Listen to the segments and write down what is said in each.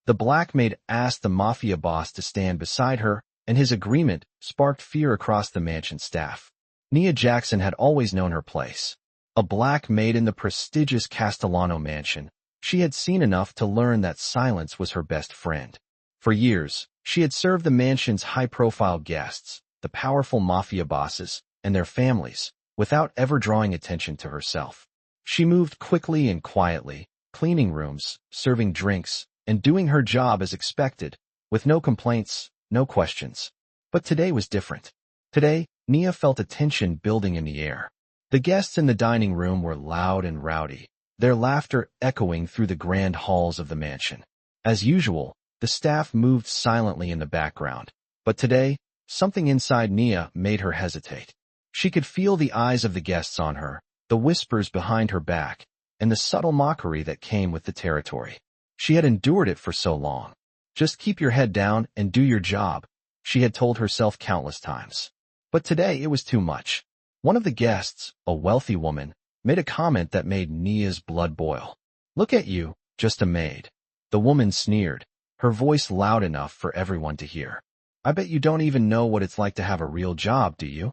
The black maid asked the Mafia boss to stand beside her, and his agreement sparked fear across the mansion staff. Nia Jackson had always known her place. A black maid in the prestigious Castellano mansion, she had seen enough to learn that silence was her best friend. For years, she had served the mansion's high-profile guests, the powerful Mafia bosses, and their families, without ever drawing attention to herself. She moved quickly and quietly, cleaning rooms, serving drinks, and doing her job as expected, with no complaints, no questions. But today was different. Today, Nia felt a tension building in the air. The guests in the dining room were loud and rowdy, their laughter echoing through the grand halls of the mansion. As usual, the staff moved silently in the background, but today, something inside Nia made her hesitate. She could feel the eyes of the guests on her, the whispers behind her back, and the subtle mockery that came with the territory. She had endured it for so long. Just keep your head down and do your job, she had told herself countless times. But today it was too much. One of the guests, a wealthy woman, made a comment that made Nia's blood boil. "Look at you, just a maid." The woman sneered, her voice loud enough for everyone to hear. "I bet you don't even know what it's like to have a real job, do you?"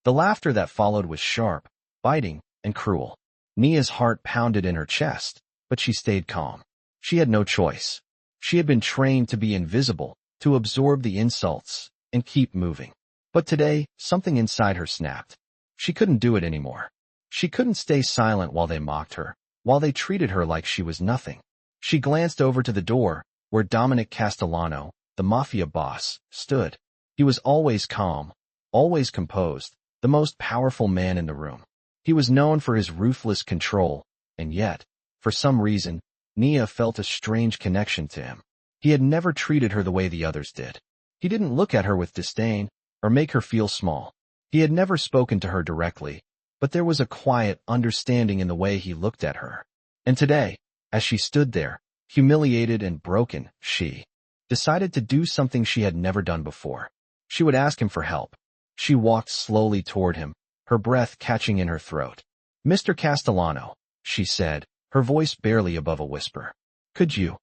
The laughter that followed was sharp, biting, and cruel. Nia's heart pounded in her chest, but she stayed calm. She had no choice. She had been trained to be invisible, to absorb the insults, and keep moving. But today, something inside her snapped. She couldn't do it anymore. She couldn't stay silent while they mocked her, while they treated her like she was nothing. She glanced over to the door, where Dominic Castellano, the Mafia boss, stood. He was always calm, always composed, the most powerful man in the room. He was known for his ruthless control, and yet, for some reason, Nia felt a strange connection to him. He had never treated her the way the others did. He didn't look at her with disdain, or make her feel small. He had never spoken to her directly, but there was a quiet understanding in the way he looked at her. And today, as she stood there, humiliated and broken, she decided to do something she had never done before. She would ask him for help. She walked slowly toward him, her breath catching in her throat. "Mr. Castellano," she said, her voice barely above a whisper. Could you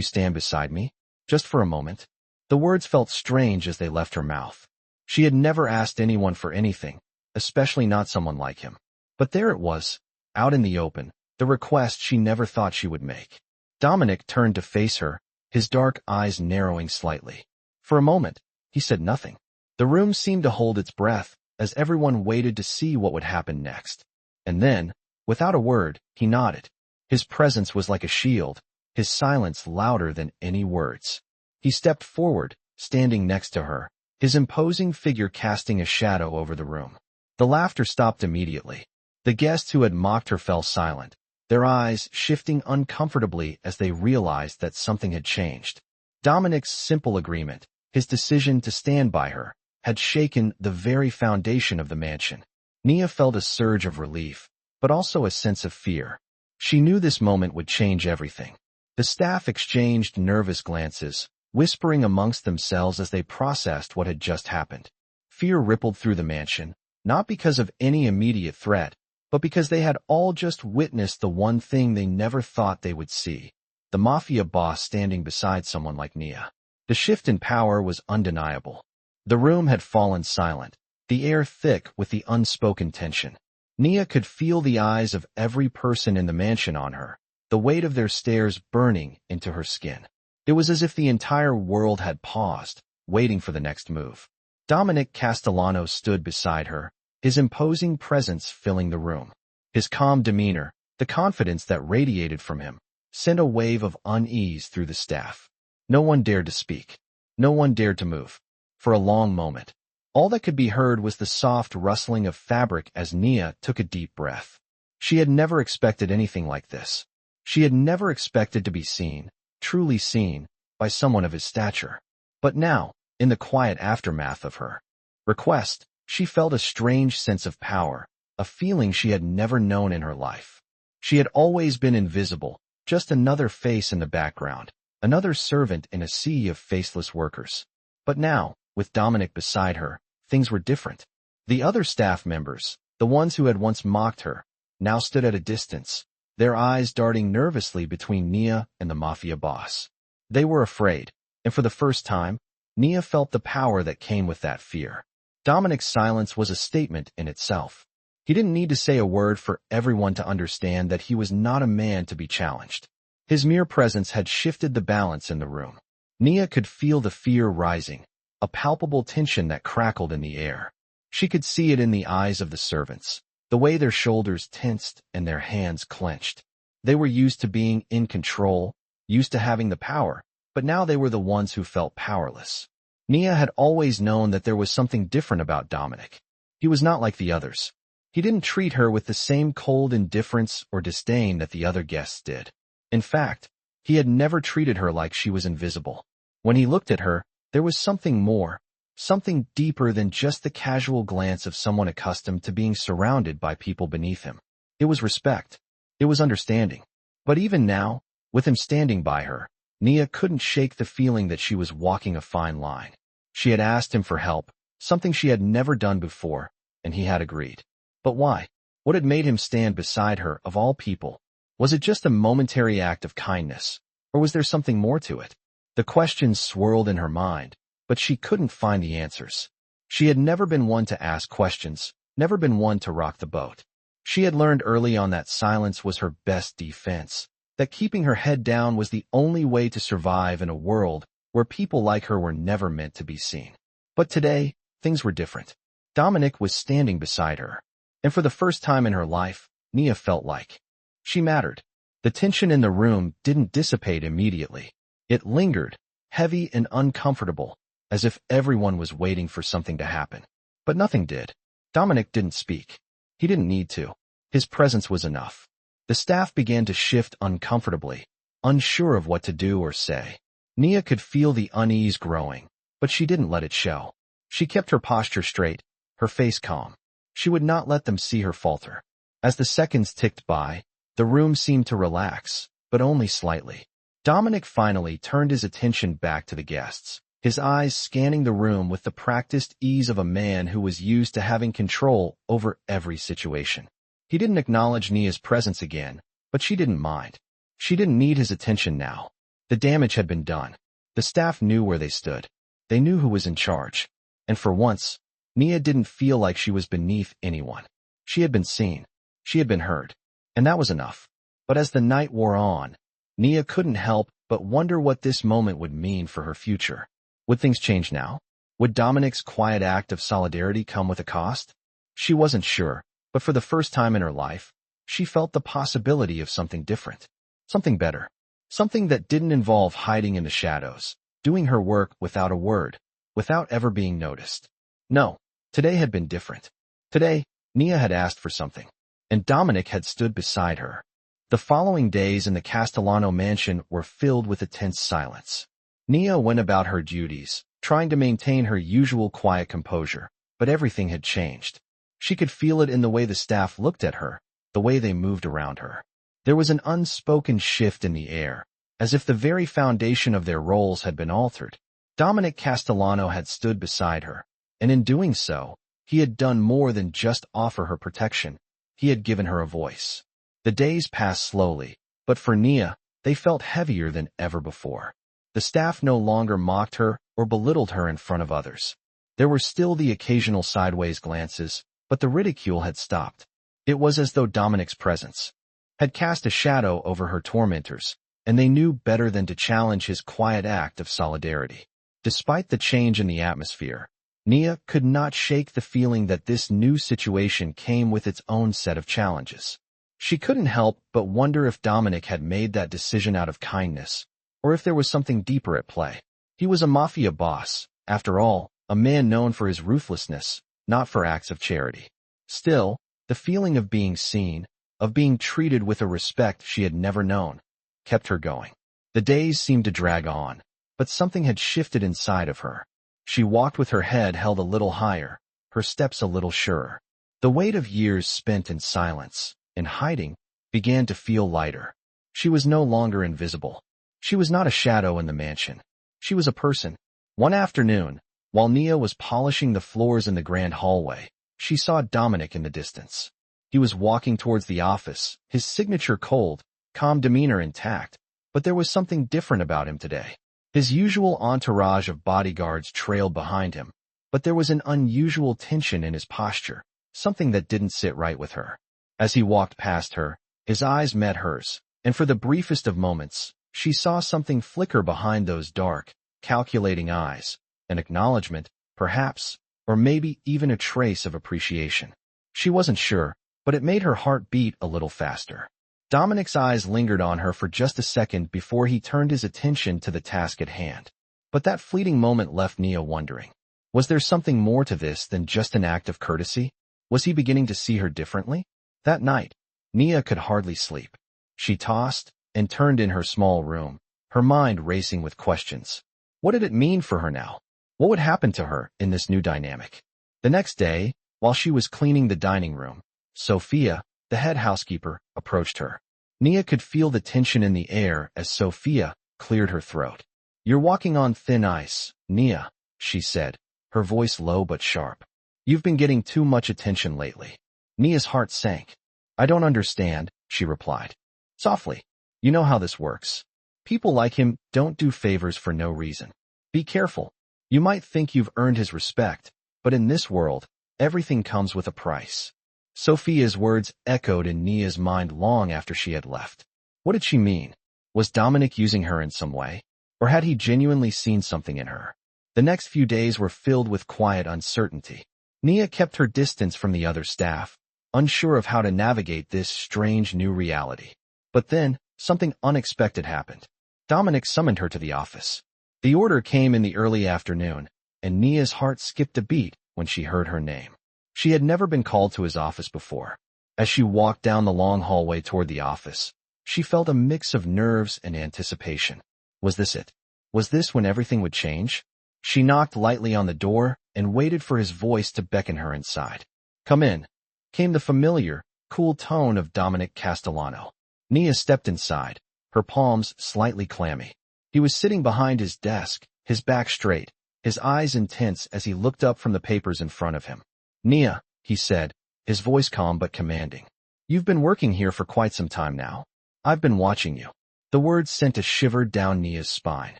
stand beside me? Just for a moment?" The words felt strange as they left her mouth. She had never asked anyone for anything, especially not someone like him. But there it was, out in the open, the request she never thought she would make. Dominic turned to face her, his dark eyes narrowing slightly. For a moment, he said nothing. The room seemed to hold its breath, as everyone waited to see what would happen next. And then, without a word, he nodded. His presence was like a shield, his silence louder than any words. He stepped forward, standing next to her, his imposing figure casting a shadow over the room. The laughter stopped immediately. The guests who had mocked her fell silent, their eyes shifting uncomfortably as they realized that something had changed. Dominic's simple agreement, his decision to stand by her, had shaken the very foundation of the mansion. Nia felt a surge of relief, but also a sense of fear. She knew this moment would change everything. The staff exchanged nervous glances, whispering amongst themselves as they processed what had just happened. Fear rippled through the mansion, not because of any immediate threat, but because they had all just witnessed the one thing they never thought they would see: the Mafia boss standing beside someone like Nia. The shift in power was undeniable. The room had fallen silent, the air thick with the unspoken tension. Nia could feel the eyes of every person in the mansion on her, the weight of their stares burning into her skin. It was as if the entire world had paused, waiting for the next move. Dominic Castellano stood beside her, his imposing presence filling the room. His calm demeanor, the confidence that radiated from him, sent a wave of unease through the staff. No one dared to speak. No one dared to move. For a long moment, all that could be heard was the soft rustling of fabric as Nia took a deep breath. She had never expected anything like this. She had never expected to be seen, truly seen, by someone of his stature. But now, in the quiet aftermath of her request, she felt a strange sense of power, a feeling she had never known in her life. She had always been invisible, just another face in the background, another servant in a sea of faceless workers. But now, with Dominic beside her, things were different. The other staff members, the ones who had once mocked her, now stood at a distance, their eyes darting nervously between Nia and the Mafia boss. They were afraid, and for the first time, Nia felt the power that came with that fear. Dominic's silence was a statement in itself. He didn't need to say a word for everyone to understand that he was not a man to be challenged. His mere presence had shifted the balance in the room. Nia could feel the fear rising, a palpable tension that crackled in the air. She could see it in the eyes of the servants, the way their shoulders tensed and their hands clenched. They were used to being in control, used to having the power, but now they were the ones who felt powerless. Nia had always known that there was something different about Dominic. He was not like the others. He didn't treat her with the same cold indifference or disdain that the other guests did. In fact, he had never treated her like she was invisible. When he looked at her, there was something more, something deeper than just the casual glance of someone accustomed to being surrounded by people beneath him. It was respect. It was understanding. But even now, with him standing by her, Nia couldn't shake the feeling that she was walking a fine line. She had asked him for help, something she had never done before, and he had agreed. But why? What had made him stand beside her, of all people? Was it just a momentary act of kindness, or was there something more to it? The questions swirled in her mind, but she couldn't find the answers. She had never been one to ask questions, never been one to rock the boat. She had learned early on that silence was her best defense, that keeping her head down was the only way to survive in a world where people like her were never meant to be seen. But today, things were different. Dominic was standing beside her, and for the first time in her life, Nia felt like she mattered. The tension in the room didn't dissipate immediately. It lingered, heavy and uncomfortable, as if everyone was waiting for something to happen. But nothing did. Dominic didn't speak. He didn't need to. His presence was enough. The staff began to shift uncomfortably, unsure of what to do or say. Nia could feel the unease growing, but she didn't let it show. She kept her posture straight, her face calm. She would not let them see her falter. As the seconds ticked by, the room seemed to relax, but only slightly. Dominic finally turned his attention back to the guests, his eyes scanning the room with the practiced ease of a man who was used to having control over every situation. He didn't acknowledge Nia's presence again, but she didn't mind. She didn't need his attention now. The damage had been done. The staff knew where they stood. They knew who was in charge. And for once, Nia didn't feel like she was beneath anyone. She had been seen. She had been heard. And that was enough. But as the night wore on, Nia couldn't help but wonder what this moment would mean for her future. Would things change now? Would Dominic's quiet act of solidarity come with a cost? She wasn't sure, but for the first time in her life, she felt the possibility of something different. Something better. Something that didn't involve hiding in the shadows, doing her work without a word, without ever being noticed. No, today had been different. Today, Nia had asked for something, and Dominic had stood beside her. The following days in the Castellano mansion were filled with a tense silence. Nia went about her duties, trying to maintain her usual quiet composure, but everything had changed. She could feel it in the way the staff looked at her, the way they moved around her. There was an unspoken shift in the air, as if the very foundation of their roles had been altered. Dominic Castellano had stood beside her, and in doing so, he had done more than just offer her protection. He had given her a voice. The days passed slowly, but for Nia, they felt heavier than ever before. The staff no longer mocked her or belittled her in front of others. There were still the occasional sideways glances, but the ridicule had stopped. It was as though Dominic's presence had cast a shadow over her tormentors, and they knew better than to challenge his quiet act of solidarity. Despite the change in the atmosphere, Nia could not shake the feeling that this new situation came with its own set of challenges. She couldn't help but wonder if Dominic had made that decision out of kindness, or if there was something deeper at play. He was a Mafia boss, after all, a man known for his ruthlessness, not for acts of charity. Still, the feeling of being seen, of being treated with a respect she had never known, kept her going. The days seemed to drag on, but something had shifted inside of her. She walked with her head held a little higher, her steps a little surer. The weight of years spent in silence, in hiding, began to feel lighter. She was no longer invisible. She was not a shadow in the mansion. She was a person. One afternoon, while Nia was polishing the floors in the grand hallway, she saw Dominic in the distance. He was walking towards the office, his signature cold, calm demeanor intact, but there was something different about him today. His usual entourage of bodyguards trailed behind him, but there was an unusual tension in his posture, something that didn't sit right with her. As he walked past her, his eyes met hers, and for the briefest of moments, she saw something flicker behind those dark, calculating eyes, an acknowledgement, perhaps, or maybe even a trace of appreciation. She wasn't sure, but it made her heart beat a little faster. Dominic's eyes lingered on her for just a second before he turned his attention to the task at hand. But that fleeting moment left Nia wondering. Was there something more to this than just an act of courtesy? Was he beginning to see her differently? That night, Nia could hardly sleep. She tossed and turned in her small room, her mind racing with questions. What did it mean for her now? What would happen to her in this new dynamic? The next day, while she was cleaning the dining room, Sophia, the head housekeeper, approached her. Nia could feel the tension in the air as Sophia cleared her throat. "You're walking on thin ice, Nia," she said, her voice low but sharp. "You've been getting too much attention lately." Nia's heart sank. "I don't understand," she replied. Softly, "You know how this works. People like him don't do favors for no reason. Be careful. You might think you've earned his respect, but in this world, everything comes with a price." Sophia's words echoed in Nia's mind long after she had left. What did she mean? Was Dominic using her in some way? Or had he genuinely seen something in her? The next few days were filled with quiet uncertainty. Nia kept her distance from the other staff, unsure of how to navigate this strange new reality. But then, something unexpected happened. Dominic summoned her to the office. The order came in the early afternoon, and Nia's heart skipped a beat when she heard her name. She had never been called to his office before. As she walked down the long hallway toward the office, she felt a mix of nerves and anticipation. Was this it? Was this when everything would change? She knocked lightly on the door and waited for his voice to beckon her inside. "Come in," came the familiar, cool tone of Dominic Castellano. Nia stepped inside, her palms slightly clammy. He was sitting behind his desk, his back straight, his eyes intense as he looked up from the papers in front of him. "Nia," he said, his voice calm but commanding. "You've been working here for quite some time now. I've been watching you." The words sent a shiver down Nia's spine.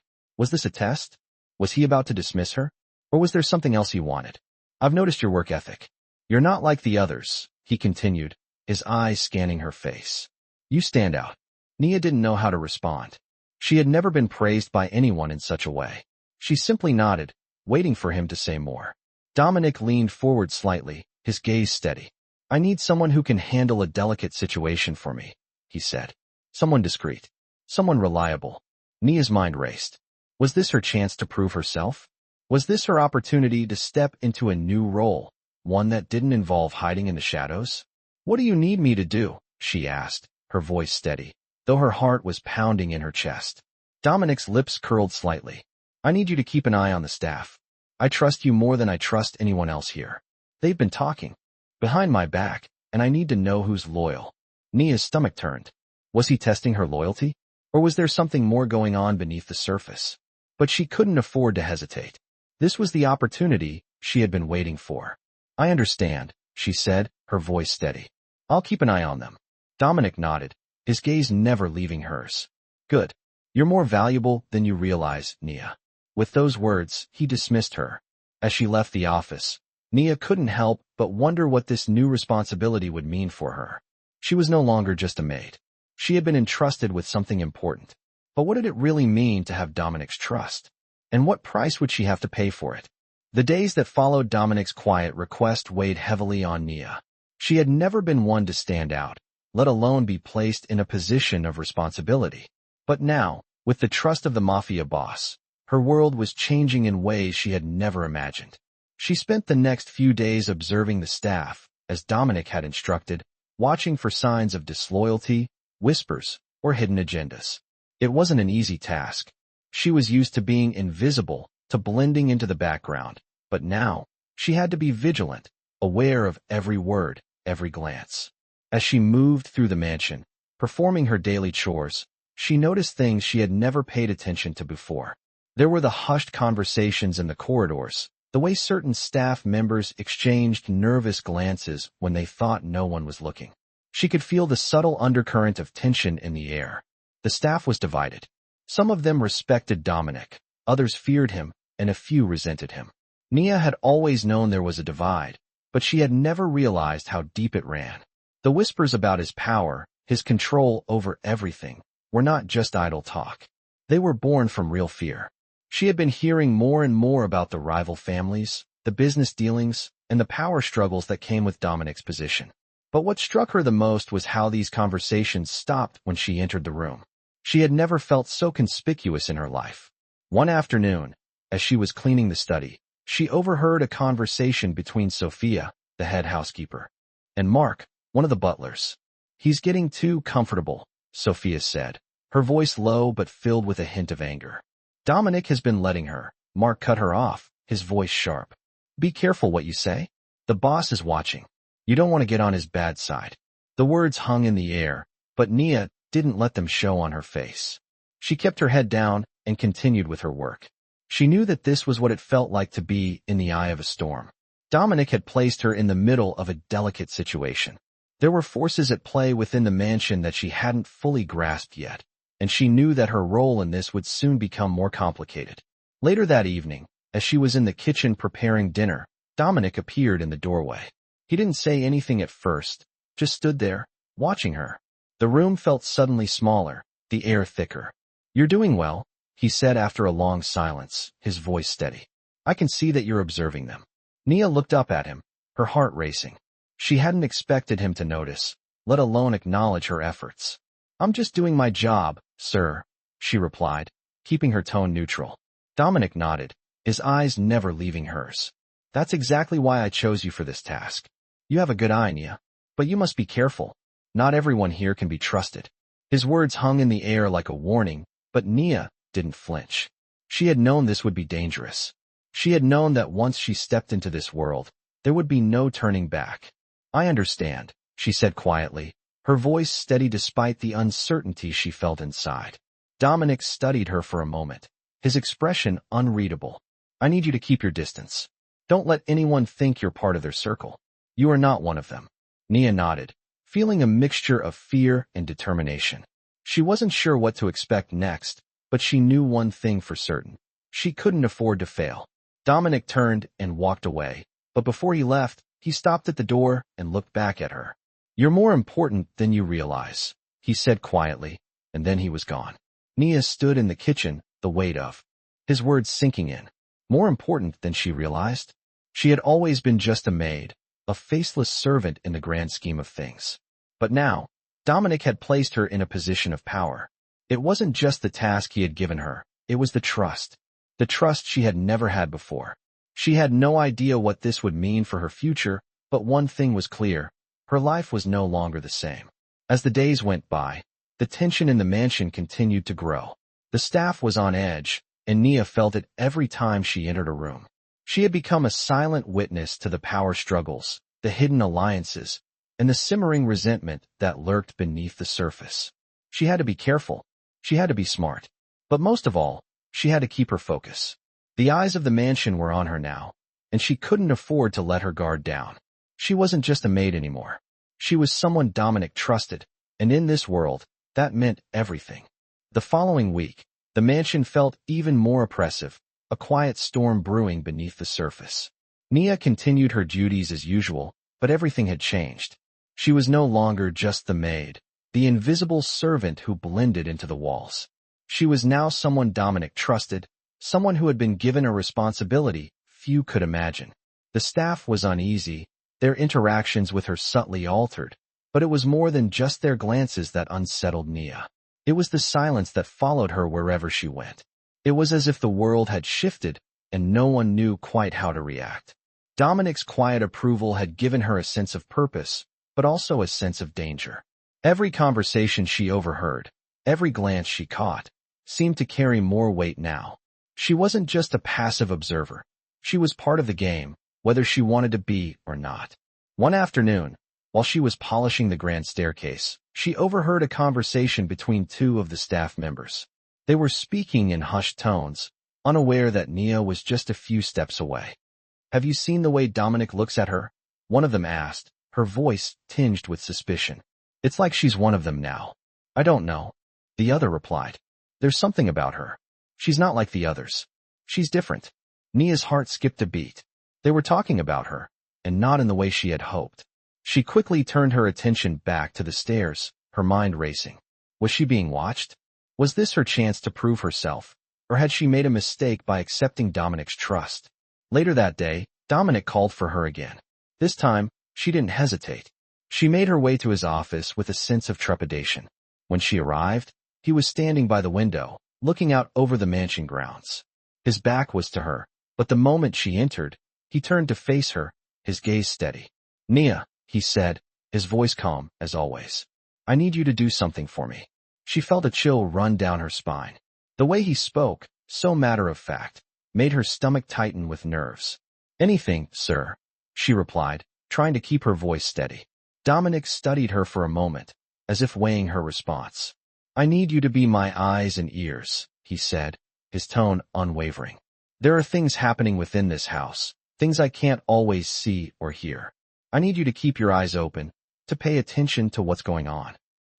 Was this a test? Was he about to dismiss her? Or was there something else he wanted? "I've noticed your work ethic. You're not like the others," he continued, his eyes scanning her face. "You stand out." Nia didn't know how to respond. She had never been praised by anyone in such a way. She simply nodded, waiting for him to say more. Dominic leaned forward slightly, his gaze steady. "I need someone who can handle a delicate situation for me," he said. "Someone discreet. Someone reliable." Nia's mind raced. Was this her chance to prove herself? Was this her opportunity to step into a new role, one that didn't involve hiding in the shadows? "What do you need me to do?" she asked, her voice steady, though her heart was pounding in her chest. Dominic's lips curled slightly. "I need you to keep an eye on the staff. I trust you more than I trust anyone else here. They've been talking behind my back, and I need to know who's loyal." Nia's stomach turned. Was he testing her loyalty? Or was there something more going on beneath the surface? But she couldn't afford to hesitate. This was the opportunity she had been waiting for. "I understand," she said, her voice steady. "I'll keep an eye on them." Dominic nodded, his gaze never leaving hers. "Good. You're more valuable than you realize, Nia." With those words, he dismissed her. As she left the office, Nia couldn't help but wonder what this new responsibility would mean for her. She was no longer just a maid. She had been entrusted with something important. But what did it really mean to have Dominic's trust? And what price would she have to pay for it? The days that followed Dominic's quiet request weighed heavily on Nia. She had never been one to stand out, let alone be placed in a position of responsibility. But now, with the trust of the Mafia boss, her world was changing in ways she had never imagined. She spent the next few days observing the staff, as Dominic had instructed, watching for signs of disloyalty, whispers, or hidden agendas. It wasn't an easy task. She was used to being invisible, to blending into the background, but now, she had to be vigilant, aware of every word, every glance. As she moved through the mansion, performing her daily chores, she noticed things she had never paid attention to before. There were the hushed conversations in the corridors, the way certain staff members exchanged nervous glances when they thought no one was looking. She could feel the subtle undercurrent of tension in the air. The staff was divided. Some of them respected Dominic, others feared him, and a few resented him. Nia had always known there was a divide, but she had never realized how deep it ran. The whispers about his power, his control over everything, were not just idle talk. They were born from real fear. She had been hearing more and more about the rival families, the business dealings, and the power struggles that came with Dominic's position. But what struck her the most was how these conversations stopped when she entered the room. She had never felt so conspicuous in her life. One afternoon, as she was cleaning the study, she overheard a conversation between Sophia, the head housekeeper, and Mark, one of the butlers. "He's getting too comfortable," Sophia said, her voice low but filled with a hint of anger. "Dominic has been letting her." Mark cut her off, his voice sharp. "Be careful what you say. The boss is watching. You don't want to get on his bad side." The words hung in the air, but Nia didn't let them show on her face. She kept her head down and continued with her work. She knew that this was what it felt like to be in the eye of a storm. Dominic had placed her in the middle of a delicate situation. There were forces at play within the mansion that she hadn't fully grasped yet, and she knew that her role in this would soon become more complicated. Later that evening, as she was in the kitchen preparing dinner, Dominic appeared in the doorway. He didn't say anything at first, just stood there, watching her. The room felt suddenly smaller, the air thicker. "You're doing well," he said after a long silence, his voice steady. "I can see that you're observing them." Nia looked up at him, her heart racing. She hadn't expected him to notice, let alone acknowledge her efforts. "I'm just doing my job, sir," she replied, keeping her tone neutral. Dominic nodded, his eyes never leaving hers. "That's exactly why I chose you for this task. You have a good eye, Nia. But you must be careful. Not everyone here can be trusted." His words hung in the air like a warning, but Nia didn't flinch. She had known this would be dangerous. She had known that once she stepped into this world, there would be no turning back. "I understand," she said quietly, her voice steady despite the uncertainty she felt inside. Dominic studied her for a moment, his expression unreadable. "I need you to keep your distance. Don't let anyone think you're part of their circle. You are not one of them." Nia nodded, feeling a mixture of fear and determination. She wasn't sure what to expect next, but she knew one thing for certain. She couldn't afford to fail. Dominic turned and walked away, but before he left, he stopped at the door and looked back at her. "You're more important than you realize," he said quietly, and then he was gone. Nia stood in the kitchen, the weight of his words sinking in. More important than she realized? She had always been just a maid, a faceless servant in the grand scheme of things. But now, Dominic had placed her in a position of power. It wasn't just the task he had given her, it was the trust she had never had before. She had no idea what this would mean for her future, but one thing was clear, her life was no longer the same. As the days went by, the tension in the mansion continued to grow. The staff was on edge, and Nia felt it every time she entered a room. She had become a silent witness to the power struggles, the hidden alliances, and the simmering resentment that lurked beneath the surface. She had to be careful. She had to be smart. But most of all, she had to keep her focus. The eyes of the mansion were on her now, and she couldn't afford to let her guard down. She wasn't just a maid anymore. She was someone Dominic trusted, and in this world, that meant everything. The following week, the mansion felt even more oppressive, a quiet storm brewing beneath the surface. Nia continued her duties as usual, but everything had changed. She was no longer just the maid, the invisible servant who blended into the walls. She was now someone Dominic trusted, someone who had been given a responsibility few could imagine. The staff was uneasy, their interactions with her subtly altered, but it was more than just their glances that unsettled Nia. It was the silence that followed her wherever she went. It was as if the world had shifted, and no one knew quite how to react. Dominic's quiet approval had given her a sense of purpose, but also a sense of danger. Every conversation she overheard, every glance she caught, seemed to carry more weight now. She wasn't just a passive observer. She was part of the game, whether she wanted to be or not. One afternoon, while she was polishing the grand staircase, she overheard a conversation between two of the staff members. They were speaking in hushed tones, unaware that Nia was just a few steps away. "Have you seen the way Dominic looks at her?" one of them asked, her voice tinged with suspicion. "It's like she's one of them now." "I don't know," the other replied. There's something about her. She's not like the others. She's different. Nia's heart skipped a beat. They were talking about her, and not in the way she had hoped. She quickly turned her attention back to the stairs, her mind racing. Was she being watched? Was this her chance to prove herself, or had she made a mistake by accepting Dominic's trust? Later that day, Dominic called for her again. This time, she didn't hesitate. She made her way to his office with a sense of trepidation. When she arrived, he was standing by the window, looking out over the mansion grounds. His back was to her, but the moment she entered, he turned to face her, his gaze steady. "Nia," he said, his voice calm, as always. "I need you to do something for me." She felt a chill run down her spine. The way he spoke, so matter-of-fact, made her stomach tighten with nerves. "Anything, sir," she replied, trying to keep her voice steady. Dominic studied her for a moment, as if weighing her response. "I need you to be my eyes and ears," he said, his tone unwavering. "There are things happening within this house, things I can't always see or hear. I need you to keep your eyes open, to pay attention to what's going on."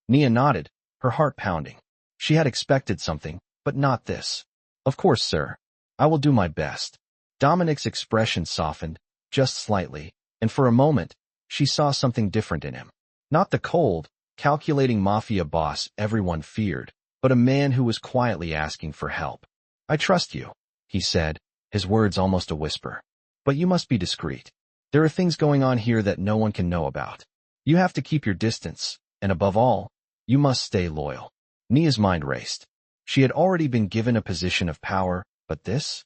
Nia nodded, her heart pounding. She had expected something, but not this. "Of course, sir. I will do my best." Dominic's expression softened, just slightly, and for a moment, she saw something different in him. Not the cold, calculating Mafia boss everyone feared, but a man who was quietly asking for help. "I trust you," he said, his words almost a whisper. "But you must be discreet. There are things going on here that no one can know about. You have to keep your distance, and above all, you must stay loyal." Nia's mind raced. She had already been given a position of power, but this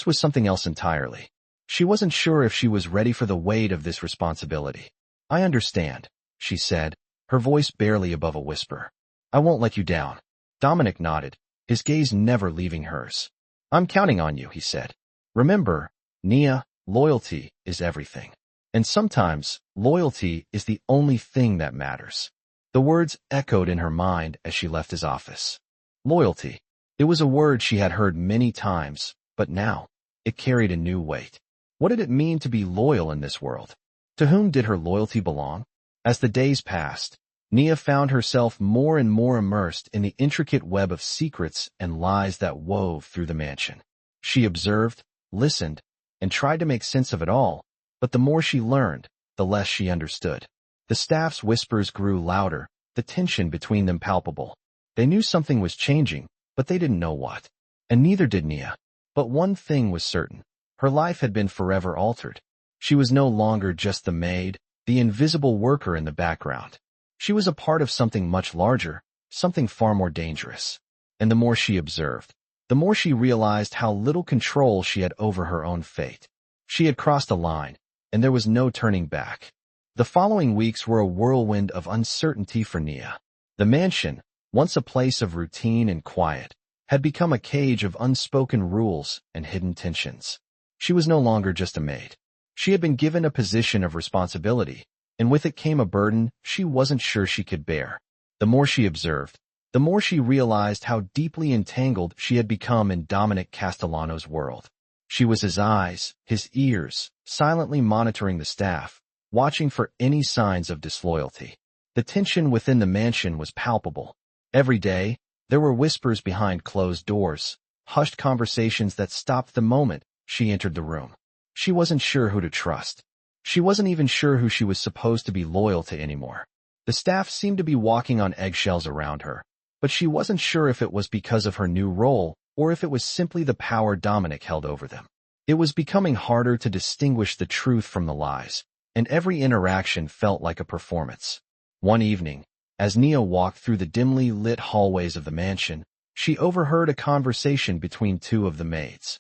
was something else entirely. She wasn't sure if she was ready for the weight of this responsibility. "I understand," she said, her voice barely above a whisper. "I won't let you down." Dominic nodded, his gaze never leaving hers. "I'm counting on you," he said. "Remember, Nia, loyalty is everything. And sometimes, loyalty is the only thing that matters." The words echoed in her mind as she left his office. Loyalty. It was a word she had heard many times, but now, it carried a new weight. What did it mean to be loyal in this world? To whom did her loyalty belong? As the days passed, Nia found herself more and more immersed in the intricate web of secrets and lies that wove through the mansion. She observed, listened, and tried to make sense of it all, but the more she learned, the less she understood. The staff's whispers grew louder, the tension between them palpable. They knew something was changing, but they didn't know what. And neither did Nia. But one thing was certain. Her life had been forever altered. She was no longer just the maid, the invisible worker in the background. She was a part of something much larger, something far more dangerous. And the more she observed, the more she realized how little control she had over her own fate. She had crossed a line, and there was no turning back. The following weeks were a whirlwind of uncertainty for Nia. The mansion, once a place of routine and quiet, had become a cage of unspoken rules and hidden tensions. She was no longer just a maid. She had been given a position of responsibility, and with it came a burden she wasn't sure she could bear. The more she observed, the more she realized how deeply entangled she had become in Dominic Castellano's world. She was his eyes, his ears, silently monitoring the staff, watching for any signs of disloyalty. The tension within the mansion was palpable. Every day, there were whispers behind closed doors, hushed conversations that stopped the moment she entered the room. She wasn't sure who to trust. She wasn't even sure who she was supposed to be loyal to anymore. The staff seemed to be walking on eggshells around her, but she wasn't sure if it was because of her new role or if it was simply the power Dominic held over them. It was becoming harder to distinguish the truth from the lies, and every interaction felt like a performance. One evening, as Nia walked through the dimly lit hallways of the mansion, she overheard a conversation between two of the maids.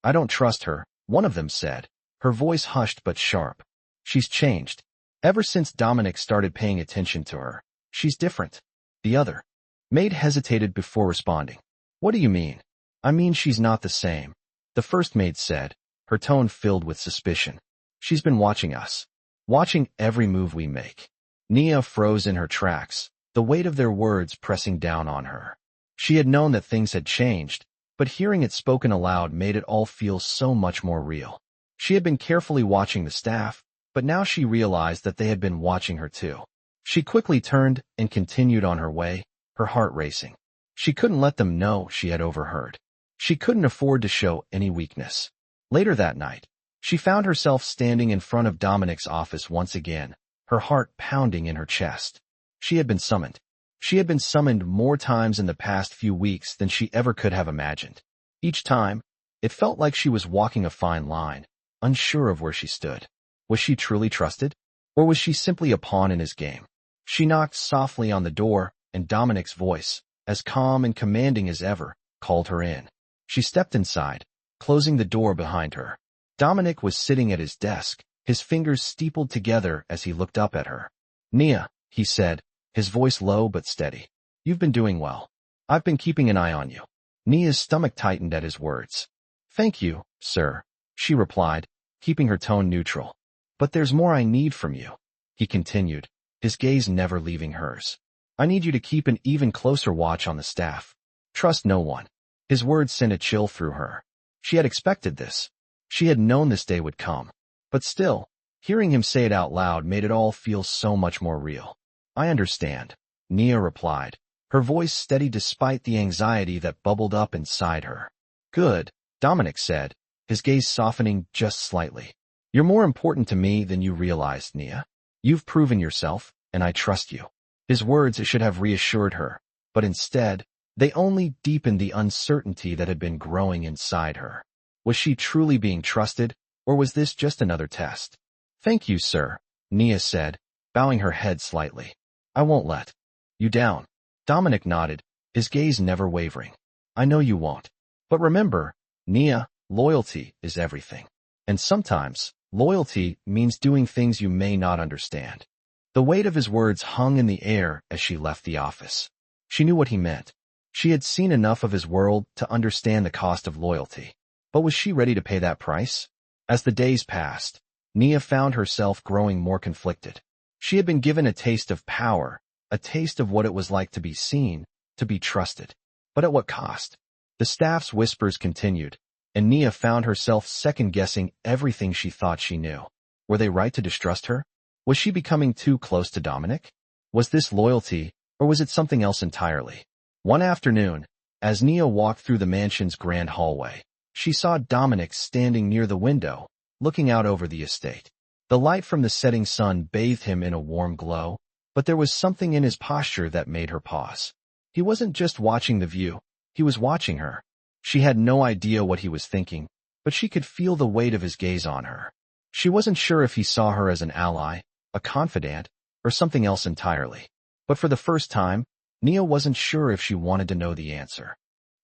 "I don't trust her," one of them said, her voice hushed but sharp. "She's changed. Ever since Dominic started paying attention to her, she's different." The other Maid hesitated before responding. "What do you mean?" "I mean she's not the same," the first maid said, her tone filled with suspicion. "She's been watching us. Watching every move we make." Nia froze in her tracks, the weight of their words pressing down on her. She had known that things had changed, but hearing it spoken aloud made it all feel so much more real. She had been carefully watching the staff, but now she realized that they had been watching her too. She quickly turned and continued on her way, her heart racing. She couldn't let them know she had overheard. She couldn't afford to show any weakness. Later that night, she found herself standing in front of Dominic's office once again, her heart pounding in her chest. She had been summoned. She had been summoned more times in the past few weeks than she ever could have imagined. Each time, it felt like she was walking a fine line, unsure of where she stood. Was she truly trusted? Or was she simply a pawn in his game? She knocked softly on the door, and Dominic's voice, as calm and commanding as ever, called her in. She stepped inside, closing the door behind her. Dominic was sitting at his desk, his fingers steepled together as he looked up at her. "Nia," he said, his voice low but steady. "You've been doing well. I've been keeping an eye on you." Nia's stomach tightened at his words. "Thank you, sir," she replied, keeping her tone neutral. "But there's more I need from you," he continued, his gaze never leaving hers. "I need you to keep an even closer watch on the staff. Trust no one." His words sent a chill through her. She had expected this. She had known this day would come. But still, hearing him say it out loud made it all feel so much more real. "I understand," Nia replied, her voice steady despite the anxiety that bubbled up inside her. "Good," Dominic said, his gaze softening just slightly. "You're more important to me than you realized, Nia. You've proven yourself, and I trust you." His words should have reassured her, but instead, they only deepened the uncertainty that had been growing inside her. Was she truly being trusted, or was this just another test? "Thank you, sir," Nia said, bowing her head slightly. "I won't let you down." Dominic nodded, his gaze never wavering. "I know you won't. But remember, Nia, loyalty is everything. And sometimes, loyalty means doing things you may not understand." The weight of his words hung in the air as she left the office. She knew what he meant. She had seen enough of his world to understand the cost of loyalty. But was she ready to pay that price? As the days passed, Nia found herself growing more conflicted. She had been given a taste of power, a taste of what it was like to be seen, to be trusted. But at what cost? The staff's whispers continued, and Nia found herself second-guessing everything she thought she knew. Were they right to distrust her? Was she becoming too close to Dominic? Was this loyalty, or was it something else entirely? One afternoon, as Nia walked through the mansion's grand hallway, she saw Dominic standing near the window, looking out over the estate. The light from the setting sun bathed him in a warm glow, but there was something in his posture that made her pause. He wasn't just watching the view, he was watching her. She had no idea what he was thinking, but she could feel the weight of his gaze on her. She wasn't sure if he saw her as an ally, a confidant, or something else entirely. But for the first time, Nia wasn't sure if she wanted to know the answer.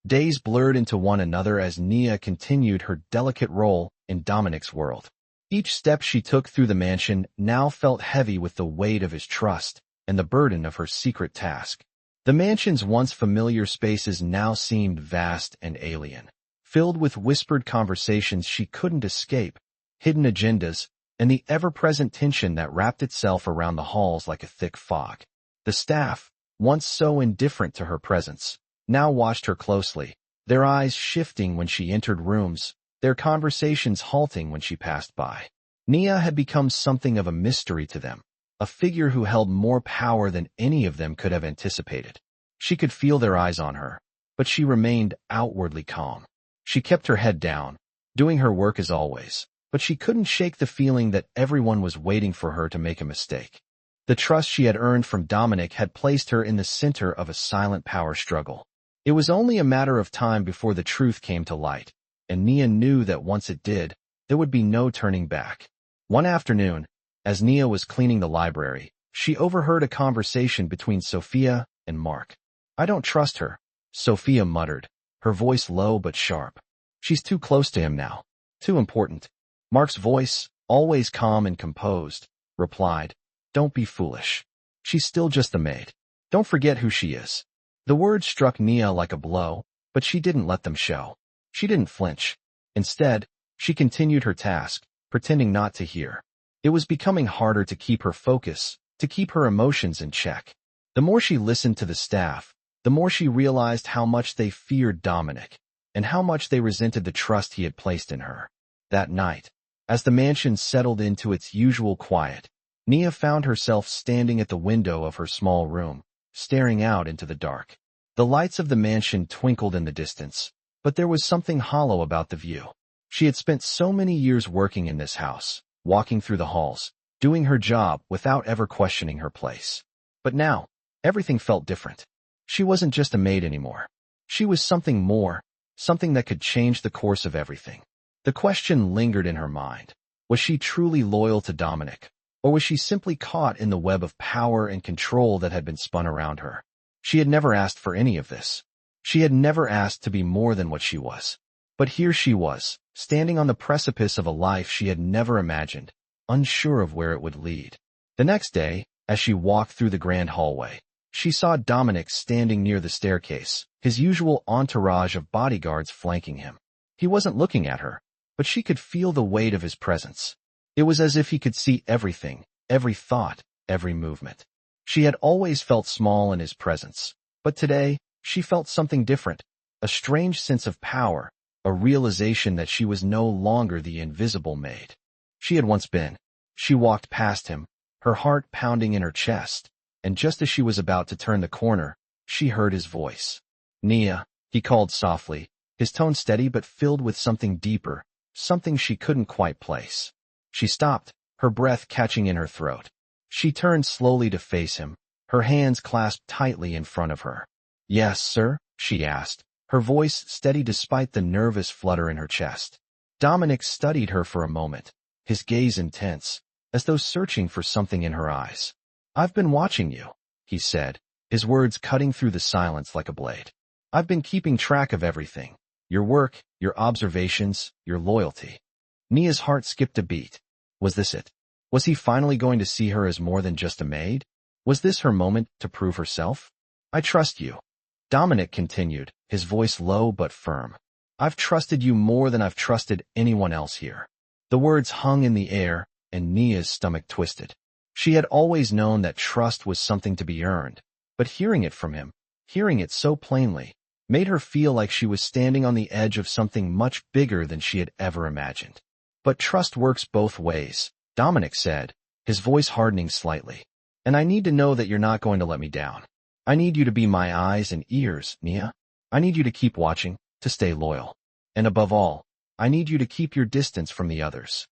Days blurred into one another as Nia continued her delicate role in Dominic's world. Each step she took through the mansion now felt heavy with the weight of his trust and the burden of her secret task. The mansion's once familiar spaces now seemed vast and alien, filled with whispered conversations she couldn't escape, hidden agendas, and the ever-present tension that wrapped itself around the halls like a thick fog. The staff, once so indifferent to her presence, now watched her closely, their eyes shifting when she entered rooms, their conversations halting when she passed by. Nia had become something of a mystery to them, a figure who held more power than any of them could have anticipated. She could feel their eyes on her, but she remained outwardly calm. She kept her head down, doing her work as always, but she couldn't shake the feeling that everyone was waiting for her to make a mistake. The trust she had earned from Dominic had placed her in the center of a silent power struggle. It was only a matter of time before the truth came to light, and Nia knew that once it did, there would be no turning back. One afternoon, as Nia was cleaning the library, she overheard a conversation between Sophia and Mark. "I don't trust her," Sophia muttered, her voice low but sharp. "She's too close to him now. Too important." Mark's voice, always calm and composed, replied, "Don't be foolish. She's still just a maid. Don't forget who she is." The words struck Nia like a blow, but she didn't let them show. She didn't flinch. Instead, she continued her task, pretending not to hear. It was becoming harder to keep her focus, to keep her emotions in check. The more she listened to the staff, the more she realized how much they feared Dominic, and how much they resented the trust he had placed in her. That night, as the mansion settled into its usual quiet, Nia found herself standing at the window of her small room, staring out into the dark. The lights of the mansion twinkled in the distance, but there was something hollow about the view. She had spent so many years working in this house, walking through the halls, doing her job without ever questioning her place. But now, everything felt different. She wasn't just a maid anymore. She was something more, something that could change the course of everything. The question lingered in her mind. Was she truly loyal to Dominic, or was she simply caught in the web of power and control that had been spun around her? She had never asked for any of this. She had never asked to be more than what she was. But here she was, standing on the precipice of a life she had never imagined, unsure of where it would lead. The next day, as she walked through the grand hallway, she saw Dominic standing near the staircase, his usual entourage of bodyguards flanking him. He wasn't looking at her, but she could feel the weight of his presence. It was as if he could see everything, every thought, every movement. She had always felt small in his presence, but today, she felt something different, a strange sense of power, a realization that she was no longer the invisible maid she had once been. She walked past him, her heart pounding in her chest, and just as she was about to turn the corner, she heard his voice. "Nia," he called softly, his tone steady but filled with something deeper, something she couldn't quite place. She stopped, her breath catching in her throat. She turned slowly to face him, her hands clasped tightly in front of her. "Yes, sir?" she asked, her voice steady despite the nervous flutter in her chest. Dominic studied her for a moment, his gaze intense, as though searching for something in her eyes. "I've been watching you," he said, his words cutting through the silence like a blade. "I've been keeping track of everything. Your work, your observations, your loyalty." Nia's heart skipped a beat. Was this it? Was he finally going to see her as more than just a maid? Was this her moment to prove herself? "I trust you," Dominic continued, his voice low but firm. "I've trusted you more than I've trusted anyone else here." The words hung in the air, and Nia's stomach twisted. She had always known that trust was something to be earned, but hearing it from him, hearing it so plainly, made her feel like she was standing on the edge of something much bigger than she had ever imagined. "But trust works both ways," Dominic said, his voice hardening slightly. "And I need to know that you're not going to let me down. I need you to be my eyes and ears, Nia. I need you to keep watching, to stay loyal. And above all, I need you to keep your distance from the others."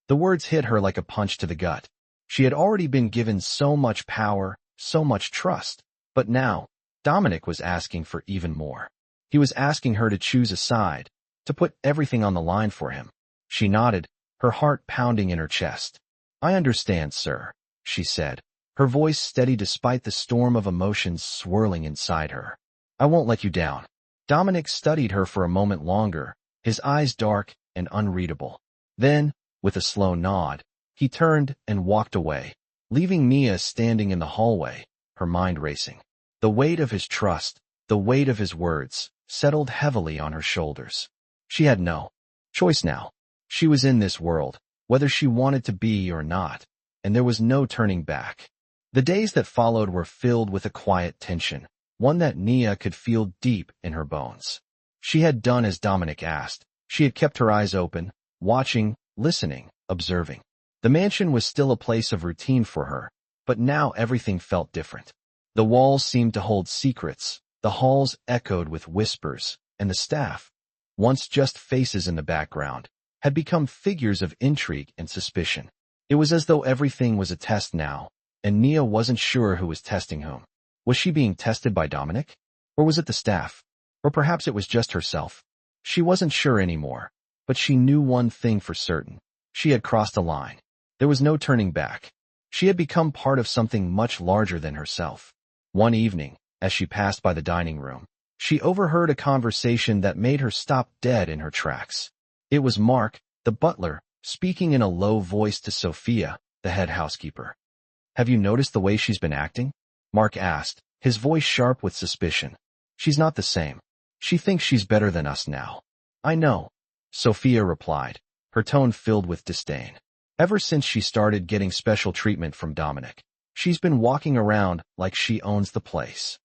The words hit her like a punch to the gut. She had already been given so much power, so much trust, but now, Dominic was asking for even more. He was asking her to choose a side, to put everything on the line for him. She nodded, her heart pounding in her chest. "I understand, sir," she said, her voice steady despite the storm of emotions swirling inside her. "I won't let you down." Dominic studied her for a moment longer, his eyes dark and unreadable. Then, with a slow nod, he turned and walked away, leaving Nia standing in the hallway, her mind racing. The weight of his trust, the weight of his words, settled heavily on her shoulders. She had no choice now. She was in this world, whether she wanted to be or not, and there was no turning back. The days that followed were filled with a quiet tension, one that Nia could feel deep in her bones. She had done as Dominic asked. She had kept her eyes open, watching, listening, observing. The mansion was still a place of routine for her, but now everything felt different. The walls seemed to hold secrets, the halls echoed with whispers, and the staff, once just faces in the background, had become figures of intrigue and suspicion. It was as though everything was a test now, and Nia wasn't sure who was testing whom. Was she being tested by Dominic? Or was it the staff? Or perhaps it was just herself? She wasn't sure anymore, but she knew one thing for certain. She had crossed a line. There was no turning back. She had become part of something much larger than herself. One evening, as she passed by the dining room, she overheard a conversation that made her stop dead in her tracks. It was Mark, the butler, speaking in a low voice to Sophia, the head housekeeper. "Have you noticed the way she's been acting?" Mark asked, his voice sharp with suspicion. "She's not the same. She thinks she's better than us now." "I know," Sophia replied, her tone filled with disdain. "Ever since she started getting special treatment from Dominic, she's been walking around like she owns the place."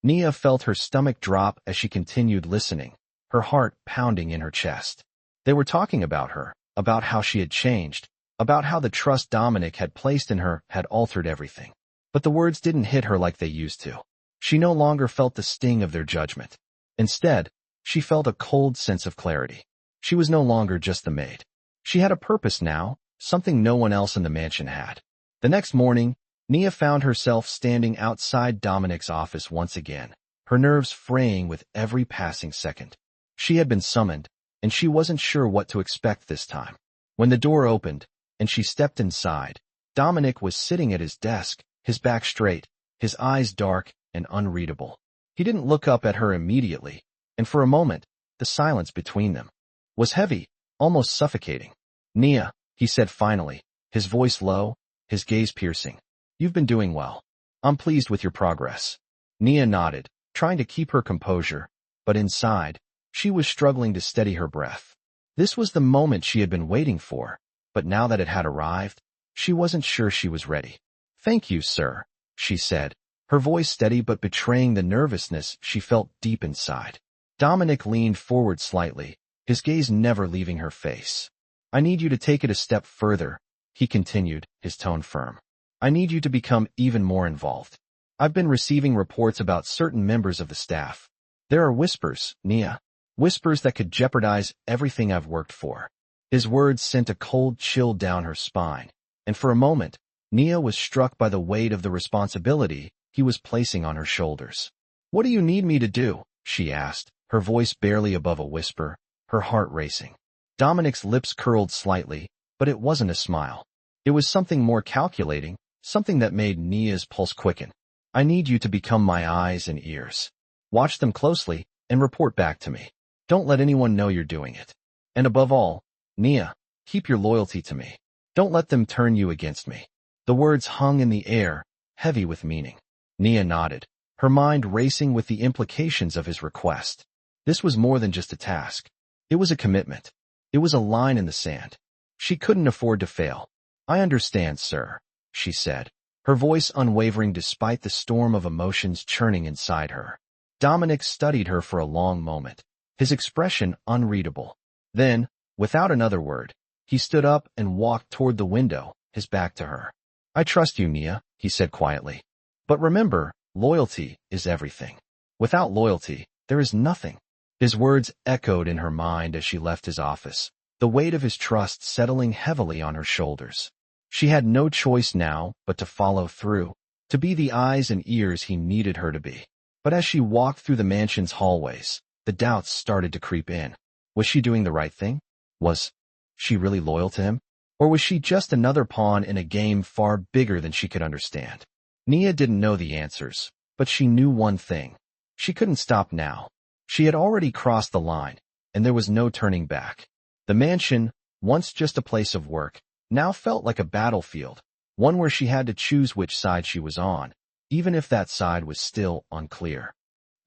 Nia felt her stomach drop as she continued listening, her heart pounding in her chest. They were talking about her, about how she had changed, about how the trust Dominic had placed in her had altered everything. But the words didn't hit her like they used to. She no longer felt the sting of their judgment. Instead, she felt a cold sense of clarity. She was no longer just the maid. She had a purpose now, something no one else in the mansion had. The next morning, Nia found herself standing outside Dominic's office once again, her nerves fraying with every passing second. She had been summoned, and she wasn't sure what to expect this time. When the door opened, and she stepped inside, Dominic was sitting at his desk, his back straight, his eyes dark and unreadable. He didn't look up at her immediately, and for a moment, the silence between them was heavy, almost suffocating. "Nia," he said finally, his voice low, his gaze piercing. "You've been doing well. I'm pleased with your progress." Nia nodded, trying to keep her composure, but inside, she was struggling to steady her breath. This was the moment she had been waiting for, but now that it had arrived, she wasn't sure she was ready. "Thank you, sir," she said, her voice steady but betraying the nervousness she felt deep inside. Dominic leaned forward slightly, his gaze never leaving her face. "I need you to take it a step further," he continued, his tone firm. "I need you to become even more involved. I've been receiving reports about certain members of the staff. There are whispers, Nia. Whispers that could jeopardize everything I've worked for." His words sent a cold chill down her spine, and for a moment, Nia was struck by the weight of the responsibility he was placing on her shoulders. "What do you need me to do?" she asked, her voice barely above a whisper, her heart racing. Dominic's lips curled slightly, but it wasn't a smile. It was something more calculating, something that made Nia's pulse quicken. "I need you to become my eyes and ears. Watch them closely and report back to me. Don't let anyone know you're doing it. And above all, Nia, keep your loyalty to me. Don't let them turn you against me." The words hung in the air, heavy with meaning. Nia nodded, her mind racing with the implications of his request. This was more than just a task. It was a commitment. It was a line in the sand. She couldn't afford to fail. "I understand, sir," she said, her voice unwavering despite the storm of emotions churning inside her. Dominic studied her for a long moment, his expression unreadable. Then, without another word, he stood up and walked toward the window, his back to her. "I trust you, Nia," he said quietly. "But remember, loyalty is everything. Without loyalty, there is nothing." His words echoed in her mind as she left his office, the weight of his trust settling heavily on her shoulders. She had no choice now but to follow through, to be the eyes and ears he needed her to be. But as she walked through the mansion's hallways, the doubts started to creep in. Was she doing the right thing? Was she really loyal to him? Or was she just another pawn in a game far bigger than she could understand? Nia didn't know the answers, but she knew one thing. She couldn't stop now. She had already crossed the line, and there was no turning back. The mansion, once just a place of work, now felt like a battlefield, one where she had to choose which side she was on, even if that side was still unclear.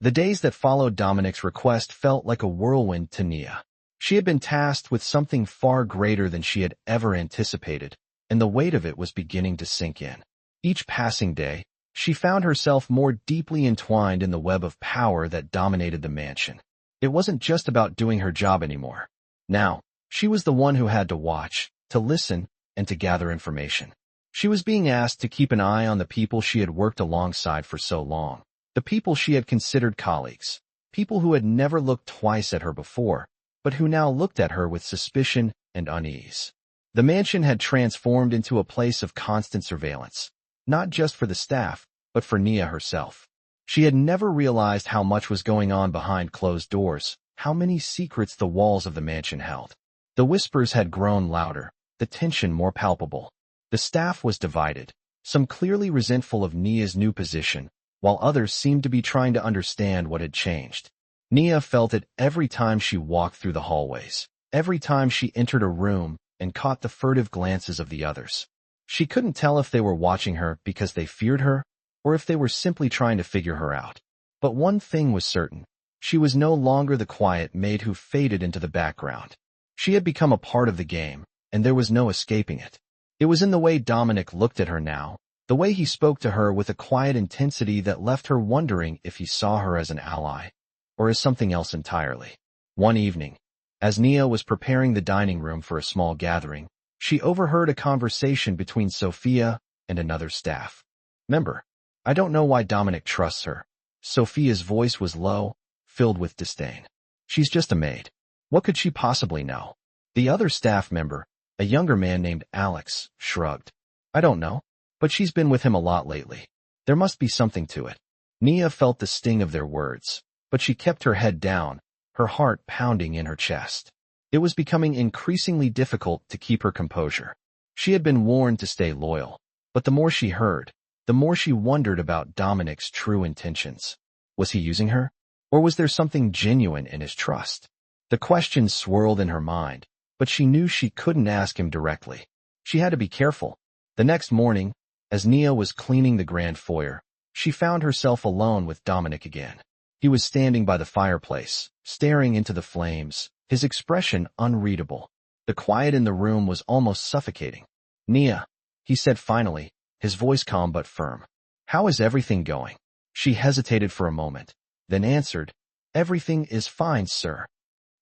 The days that followed Dominic's request felt like a whirlwind to Nia. She had been tasked with something far greater than she had ever anticipated, and the weight of it was beginning to sink in. Each passing day, she found herself more deeply entwined in the web of power that dominated the mansion. It wasn't just about doing her job anymore. Now, she was the one who had to watch, to listen, and to gather information. She was being asked to keep an eye on the people she had worked alongside for so long, the people she had considered colleagues, people who had never looked twice at her before, but who now looked at her with suspicion and unease. The mansion had transformed into a place of constant surveillance, not just for the staff, but for Nia herself. She had never realized how much was going on behind closed doors, how many secrets the walls of the mansion held. The whispers had grown louder, the tension more palpable. The staff was divided, some clearly resentful of Nia's new position, while others seemed to be trying to understand what had changed. Nia felt it every time she walked through the hallways, every time she entered a room and caught the furtive glances of the others. She couldn't tell if they were watching her because they feared her, or if they were simply trying to figure her out. But one thing was certain. She was no longer the quiet maid who faded into the background. She had become a part of the game, and there was no escaping it. It was in the way Dominic looked at her now, the way he spoke to her with a quiet intensity that left her wondering if he saw her as an ally, or as something else entirely. One evening, as Nia was preparing the dining room for a small gathering, she overheard a conversation between Sophia and another staff member. "I don't know why Dominic trusts her," Sophia's voice was low, filled with disdain. She's just a maid. What could she possibly know? The other staff member, a younger man named Alex, shrugged. I don't know, but she's been with him a lot lately. There must be something to it. Nia felt the sting of their words, but she kept her head down, her heart pounding in her chest. It was becoming increasingly difficult to keep her composure. She had been warned to stay loyal, but the more she heard, the more she wondered about Dominic's true intentions. Was he using her? Or was there something genuine in his trust? The questions swirled in her mind, but she knew she couldn't ask him directly. She had to be careful. The next morning, as Nia was cleaning the grand foyer, she found herself alone with Dominic again. He was standing by the fireplace, staring into the flames, his expression unreadable. The quiet in the room was almost suffocating. Nia, he said finally, his voice calm but firm. How is everything going? She hesitated for a moment, then answered, Everything is fine, sir.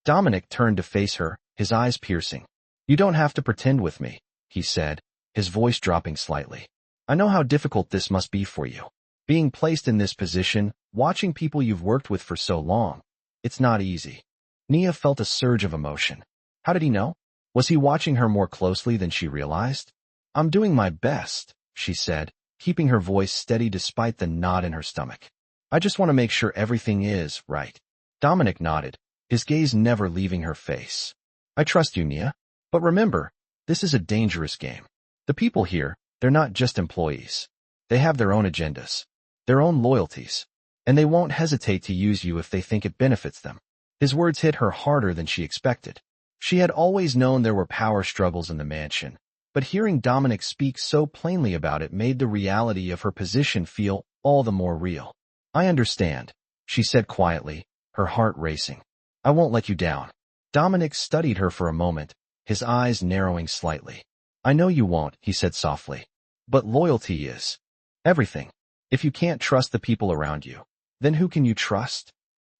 Dominic turned to face her, his eyes piercing. You don't have to pretend with me, he said, his voice dropping slightly. I know how difficult this must be for you. Being placed in this position, watching people you've worked with for so long. It's not easy. Nia felt a surge of emotion. How did he know? Was he watching her more closely than she realized? I'm doing my best, she said, keeping her voice steady despite the knot in her stomach. I just want to make sure everything is right. Dominic nodded, his gaze never leaving her face. I trust you, Nia. But remember, this is a dangerous game. The people here, they're not just employees. They have their own agendas, their own loyalties, and they won't hesitate to use you if they think it benefits them. His words hit her harder than she expected. She had always known there were power struggles in the mansion, but hearing Dominic speak so plainly about it made the reality of her position feel all the more real. I understand, she said quietly, her heart racing. I won't let you down. Dominic studied her for a moment, his eyes narrowing slightly. I know you won't, he said softly. But loyalty is everything. If you can't trust the people around you, then who can you trust?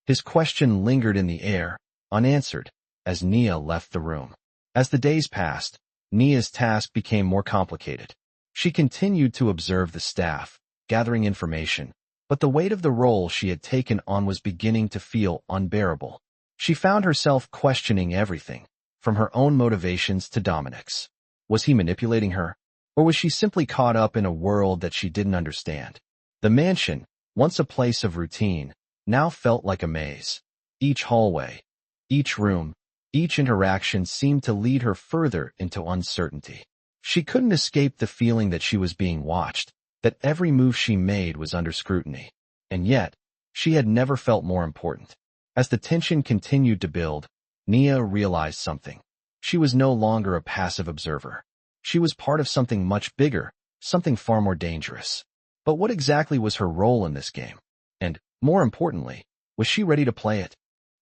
His question lingered in the air, unanswered, as Nia left the room. As the days passed, Nia's task became more complicated. She continued to observe the staff, gathering information, but the weight of the role she had taken on was beginning to feel unbearable. She found herself questioning everything, from her own motivations to Dominic's. Was he manipulating her? Or was she simply caught up in a world that she didn't understand? The mansion, once a place of routine, now felt like a maze. Each hallway, each room, each interaction seemed to lead her further into uncertainty. She couldn't escape the feeling that she was being watched, that every move she made was under scrutiny. And yet, she had never felt more important. As the tension continued to build, Nia realized something. She was no longer a passive observer. She was part of something much bigger, something far more dangerous. But what exactly was her role in this game? And, more importantly, was she ready to play it?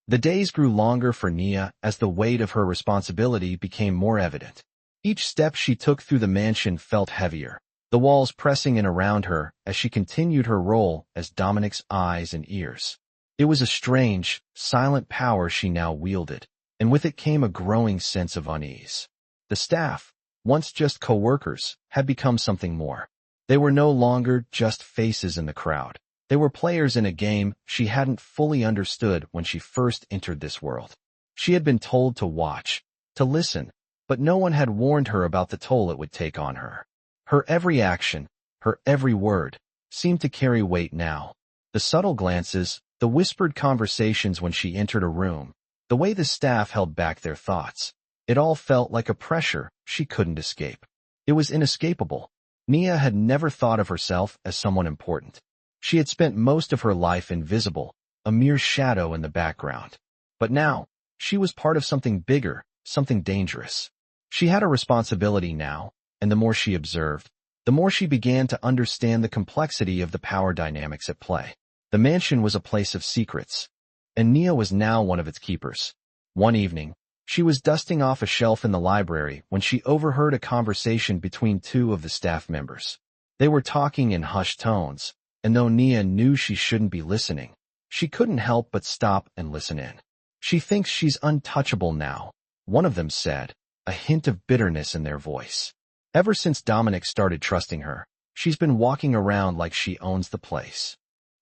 The days grew longer for Nia as the weight of her responsibility became more evident. Each step she took through the mansion felt heavier, the walls pressing in around her as she continued her role as Dominic's eyes and ears. It was a strange, silent power she now wielded, and with it came a growing sense of unease. The staff, once just co-workers, had become something more. They were no longer just faces in the crowd. They were players in a game she hadn't fully understood when she first entered this world. She had been told to watch, to listen, but no one had warned her about the toll it would take on her. Her every action, her every word, seemed to carry weight now. The subtle glances, the whispered conversations when she entered a room, the way the staff held back their thoughts, it all felt like a pressure she couldn't escape. It was inescapable. Nia had never thought of herself as someone important. She had spent most of her life invisible, a mere shadow in the background. But now, she was part of something bigger, something dangerous. She had a responsibility now, and the more she observed, the more she began to understand the complexity of the power dynamics at play. The mansion was a place of secrets, and Nia was now one of its keepers. One evening, she was dusting off a shelf in the library when she overheard a conversation between two of the staff members. They were talking in hushed tones, and though Nia knew she shouldn't be listening, she couldn't help but stop and listen in. She thinks she's untouchable now, one of them said, a hint of bitterness in their voice. Ever since Dominic started trusting her, she's been walking around like she owns the place.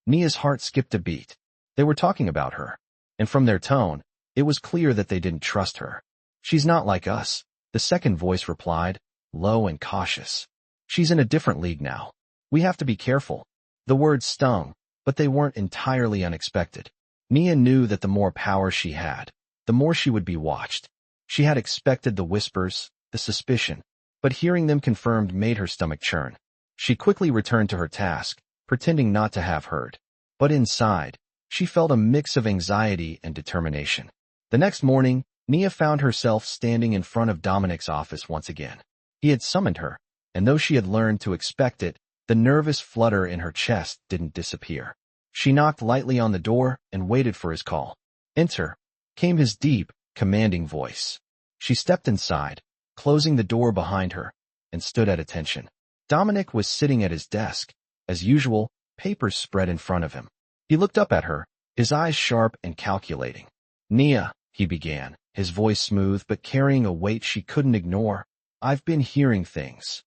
Nia's heart skipped a beat. They were talking about her. And from their tone, it was clear that they didn't trust her. She's not like us, the second voice replied, low and cautious. She's in a different league now. We have to be careful. The words stung, but they weren't entirely unexpected. Nia knew that the more power she had, the more she would be watched. She had expected the whispers, the suspicion, but hearing them confirmed made her stomach churn. She quickly returned to her task, pretending not to have heard. But inside, she felt a mix of anxiety and determination. The next morning, Nia found herself standing in front of Dominic's office once again. He had summoned her, and though she had learned to expect it, the nervous flutter in her chest didn't disappear. She knocked lightly on the door and waited for his call. Enter, came his deep, commanding voice. She stepped inside, closing the door behind her, and stood at attention. Dominic was sitting at his desk. As usual, papers spread in front of him. He looked up at her, his eyes sharp and calculating. Nia, he began, his voice smooth but carrying a weight she couldn't ignore. I've been hearing things.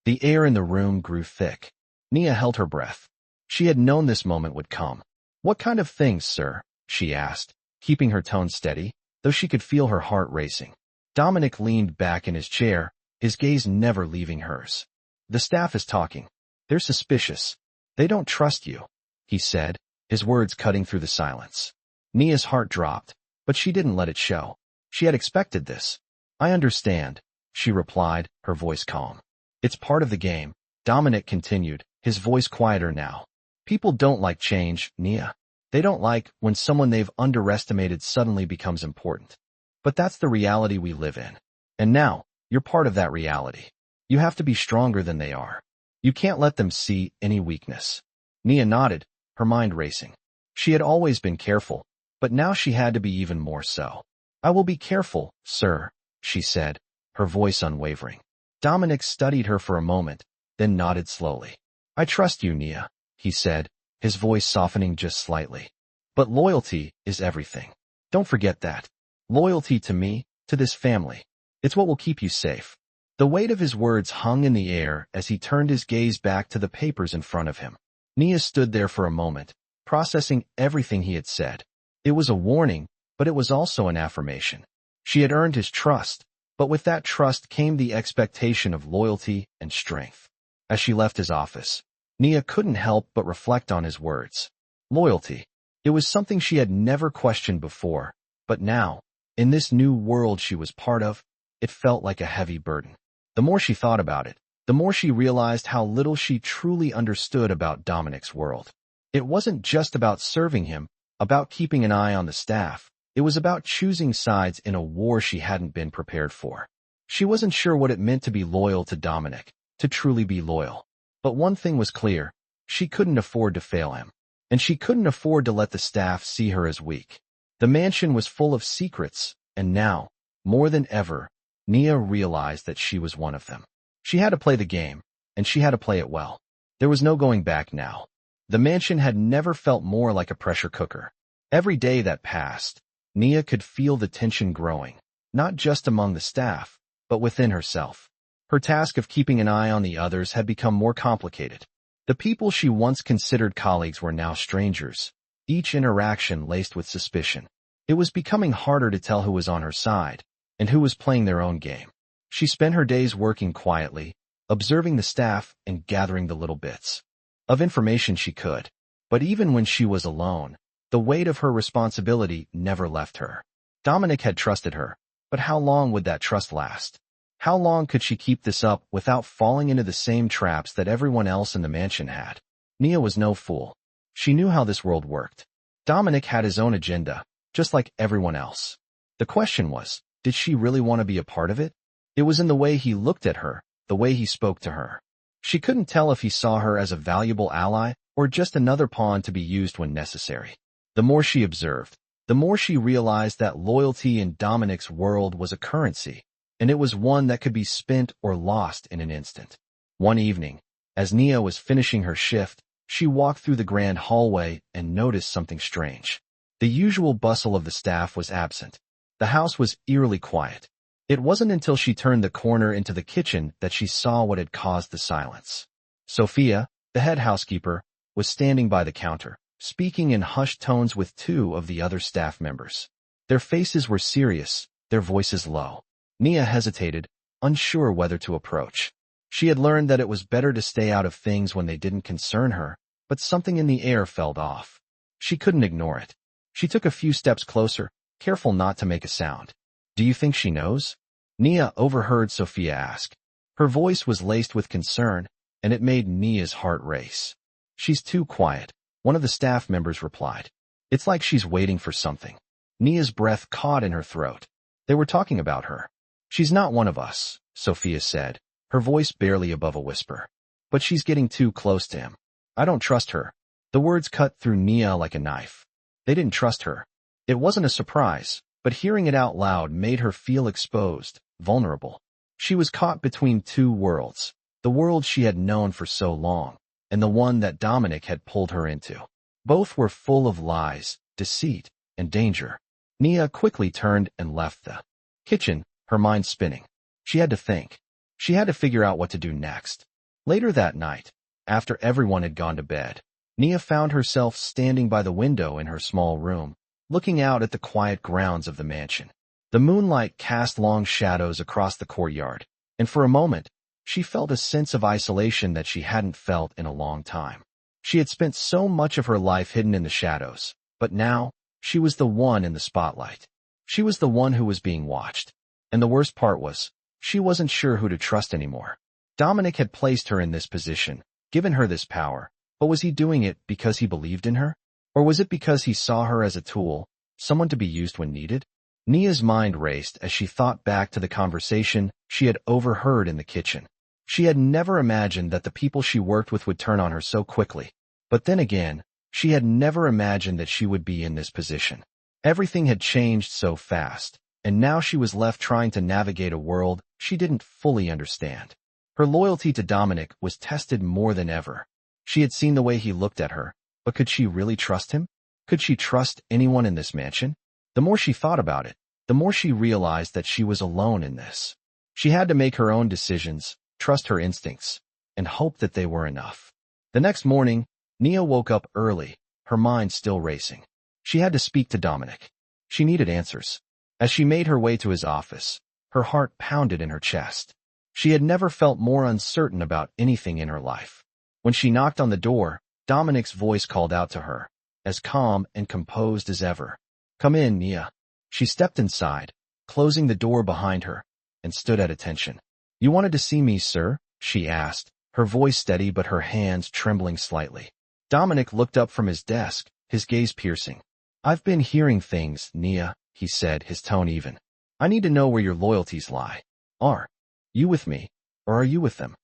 The air in the room grew thick. Nia held her breath. She had known this moment would come. What kind of things, sir? She asked, keeping her tone steady, though she could feel her heart racing. Dominic leaned back in his chair, his gaze never leaving hers. The staff is talking. They're suspicious. They don't trust you, he said, his words cutting through the silence. Nia's heart dropped, but she didn't let it show. She had expected this. I understand, she replied, her voice calm. It's part of the game, Dominic continued, his voice quieter now. People don't like change, Nia. They don't like when someone they've underestimated suddenly becomes important. But that's the reality we live in. And now, you're part of that reality. You have to be stronger than they are. You can't let them see any weakness. Nia nodded, her mind racing. She had always been careful, but now she had to be even more so. I will be careful, sir, she said, her voice unwavering. Dominic studied her for a moment, then nodded slowly. I trust you, Nia, he said, his voice softening just slightly. But loyalty is everything. Don't forget that. Loyalty to me, to this family. It's what will keep you safe. The weight of his words hung in the air as he turned his gaze back to the papers in front of him. Nia stood there for a moment, processing everything he had said. It was a warning, but it was also an affirmation. She had earned his trust, but with that trust came the expectation of loyalty and strength. As she left his office, Nia couldn't help but reflect on his words. Loyalty. It was something she had never questioned before, but now, in this new world she was part of, it felt like a heavy burden. The more she thought about it, the more she realized how little she truly understood about Dominic's world. It wasn't just about serving him, about keeping an eye on the staff. It was about choosing sides in a war she hadn't been prepared for. She wasn't sure what it meant to be loyal to Dominic, to truly be loyal. But one thing was clear, she couldn't afford to fail him. And she couldn't afford to let the staff see her as weak. The mansion was full of secrets, and now, more than ever, Nia realized that she was one of them. She had to play the game, and she had to play it well. There was no going back now. The mansion had never felt more like a pressure cooker. Every day that passed, Nia could feel the tension growing, not just among the staff, but within herself. Her task of keeping an eye on the others had become more complicated. The people she once considered colleagues were now strangers, each interaction laced with suspicion. It was becoming harder to tell who was on her side, and who was playing their own game. She spent her days working quietly, observing the staff and gathering the little bits of information she could. But even when she was alone, the weight of her responsibility never left her. Dominic had trusted her, but how long would that trust last? How long could she keep this up without falling into the same traps that everyone else in the mansion had? Nia was no fool. She knew how this world worked. Dominic had his own agenda, just like everyone else. The question was, did she really want to be a part of it? It was in the way he looked at her, the way he spoke to her. She couldn't tell if he saw her as a valuable ally or just another pawn to be used when necessary. The more she observed, the more she realized that loyalty in Dominic's world was a currency, and it was one that could be spent or lost in an instant. One evening, as Nia was finishing her shift, she walked through the grand hallway and noticed something strange. The usual bustle of the staff was absent. The house was eerily quiet. It wasn't until she turned the corner into the kitchen that she saw what had caused the silence. Sophia, the head housekeeper, was standing by the counter, speaking in hushed tones with two of the other staff members. Their faces were serious, their voices low. Nia hesitated, unsure whether to approach. She had learned that it was better to stay out of things when they didn't concern her, but something in the air felt off. She couldn't ignore it. She took a few steps closer, careful not to make a sound. "Do you think she knows?" Nia overheard Sophia ask. Her voice was laced with concern, and it made Nia's heart race. "She's too quiet," one of the staff members replied. "It's like she's waiting for something." Nia's breath caught in her throat. They were talking about her. "She's not one of us," Sophia said, her voice barely above a whisper. "But she's getting too close to him. I don't trust her." The words cut through Nia like a knife. They didn't trust her. It wasn't a surprise, but hearing it out loud made her feel exposed, vulnerable. She was caught between two worlds, the world she had known for so long, and the one that Dominic had pulled her into. Both were full of lies, deceit, and danger. Nia quickly turned and left the kitchen, her mind spinning. She had to think. She had to figure out what to do next. Later that night, after everyone had gone to bed, Nia found herself standing by the window in her small room, looking out at the quiet grounds of the mansion. The moonlight cast long shadows across the courtyard, and for a moment, she felt a sense of isolation that she hadn't felt in a long time. She had spent so much of her life hidden in the shadows, but now, she was the one in the spotlight. She was the one who was being watched. And the worst part was, she wasn't sure who to trust anymore. Dominic had placed her in this position, given her this power, but was he doing it because he believed in her? Or was it because he saw her as a tool, someone to be used when needed? Nia's mind raced as she thought back to the conversation she had overheard in the kitchen. She had never imagined that the people she worked with would turn on her so quickly. But then again, she had never imagined that she would be in this position. Everything had changed so fast, and now she was left trying to navigate a world she didn't fully understand. Her loyalty to Dominic was tested more than ever. She had seen the way he looked at her, but could she really trust him? Could she trust anyone in this mansion? The more she thought about it, the more she realized that she was alone in this. She had to make her own decisions, trust her instincts, and hope that they were enough. The next morning, Nia woke up early, her mind still racing. She had to speak to Dominic. She needed answers. As she made her way to his office, her heart pounded in her chest. She had never felt more uncertain about anything in her life. When she knocked on the door, Dominic's voice called out to her, as calm and composed as ever. "Come in, Nia." She stepped inside, closing the door behind her, and stood at attention. "You wanted to see me, sir?" she asked, her voice steady but her hands trembling slightly. Dominic looked up from his desk, his gaze piercing. "I've been hearing things, Nia," he said, his tone even. "I need to know where your loyalties lie. Are you with me, or are you with them?"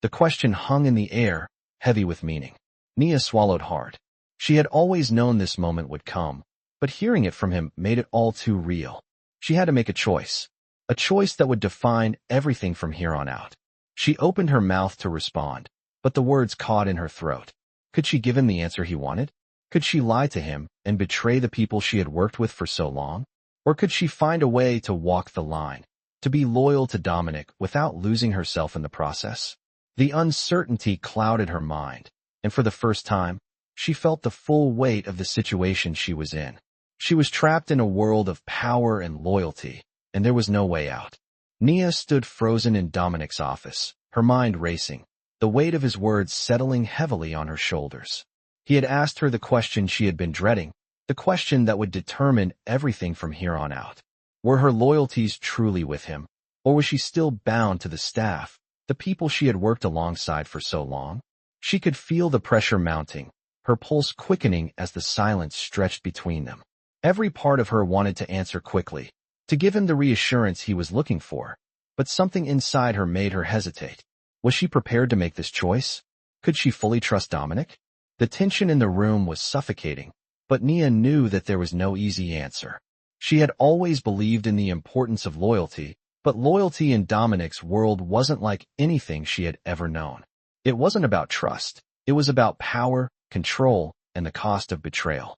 The question hung in the air, heavy with meaning. Nia swallowed hard. She had always known this moment would come, but hearing it from him made it all too real. She had to make a choice that would define everything from here on out. She opened her mouth to respond, but the words caught in her throat. Could she give him the answer he wanted? Could she lie to him and betray the people she had worked with for so long? Or could she find a way to walk the line, to be loyal to Dominic without losing herself in the process? The uncertainty clouded her mind, and for the first time, she felt the full weight of the situation she was in. She was trapped in a world of power and loyalty, and there was no way out. Nia stood frozen in Dominic's office, her mind racing, the weight of his words settling heavily on her shoulders. He had asked her the question she had been dreading, the question that would determine everything from here on out. Were her loyalties truly with him, or was she still bound to the staff, the people she had worked alongside for so long? She could feel the pressure mounting, her pulse quickening as the silence stretched between them. Every part of her wanted to answer quickly, to give him the reassurance he was looking for, but something inside her made her hesitate. Was she prepared to make this choice? Could she fully trust Dominic? The tension in the room was suffocating, but Nia knew that there was no easy answer. She had always believed in the importance of loyalty, but loyalty in Dominic's world wasn't like anything she had ever known. It wasn't about trust. It was about power, control, and the cost of betrayal.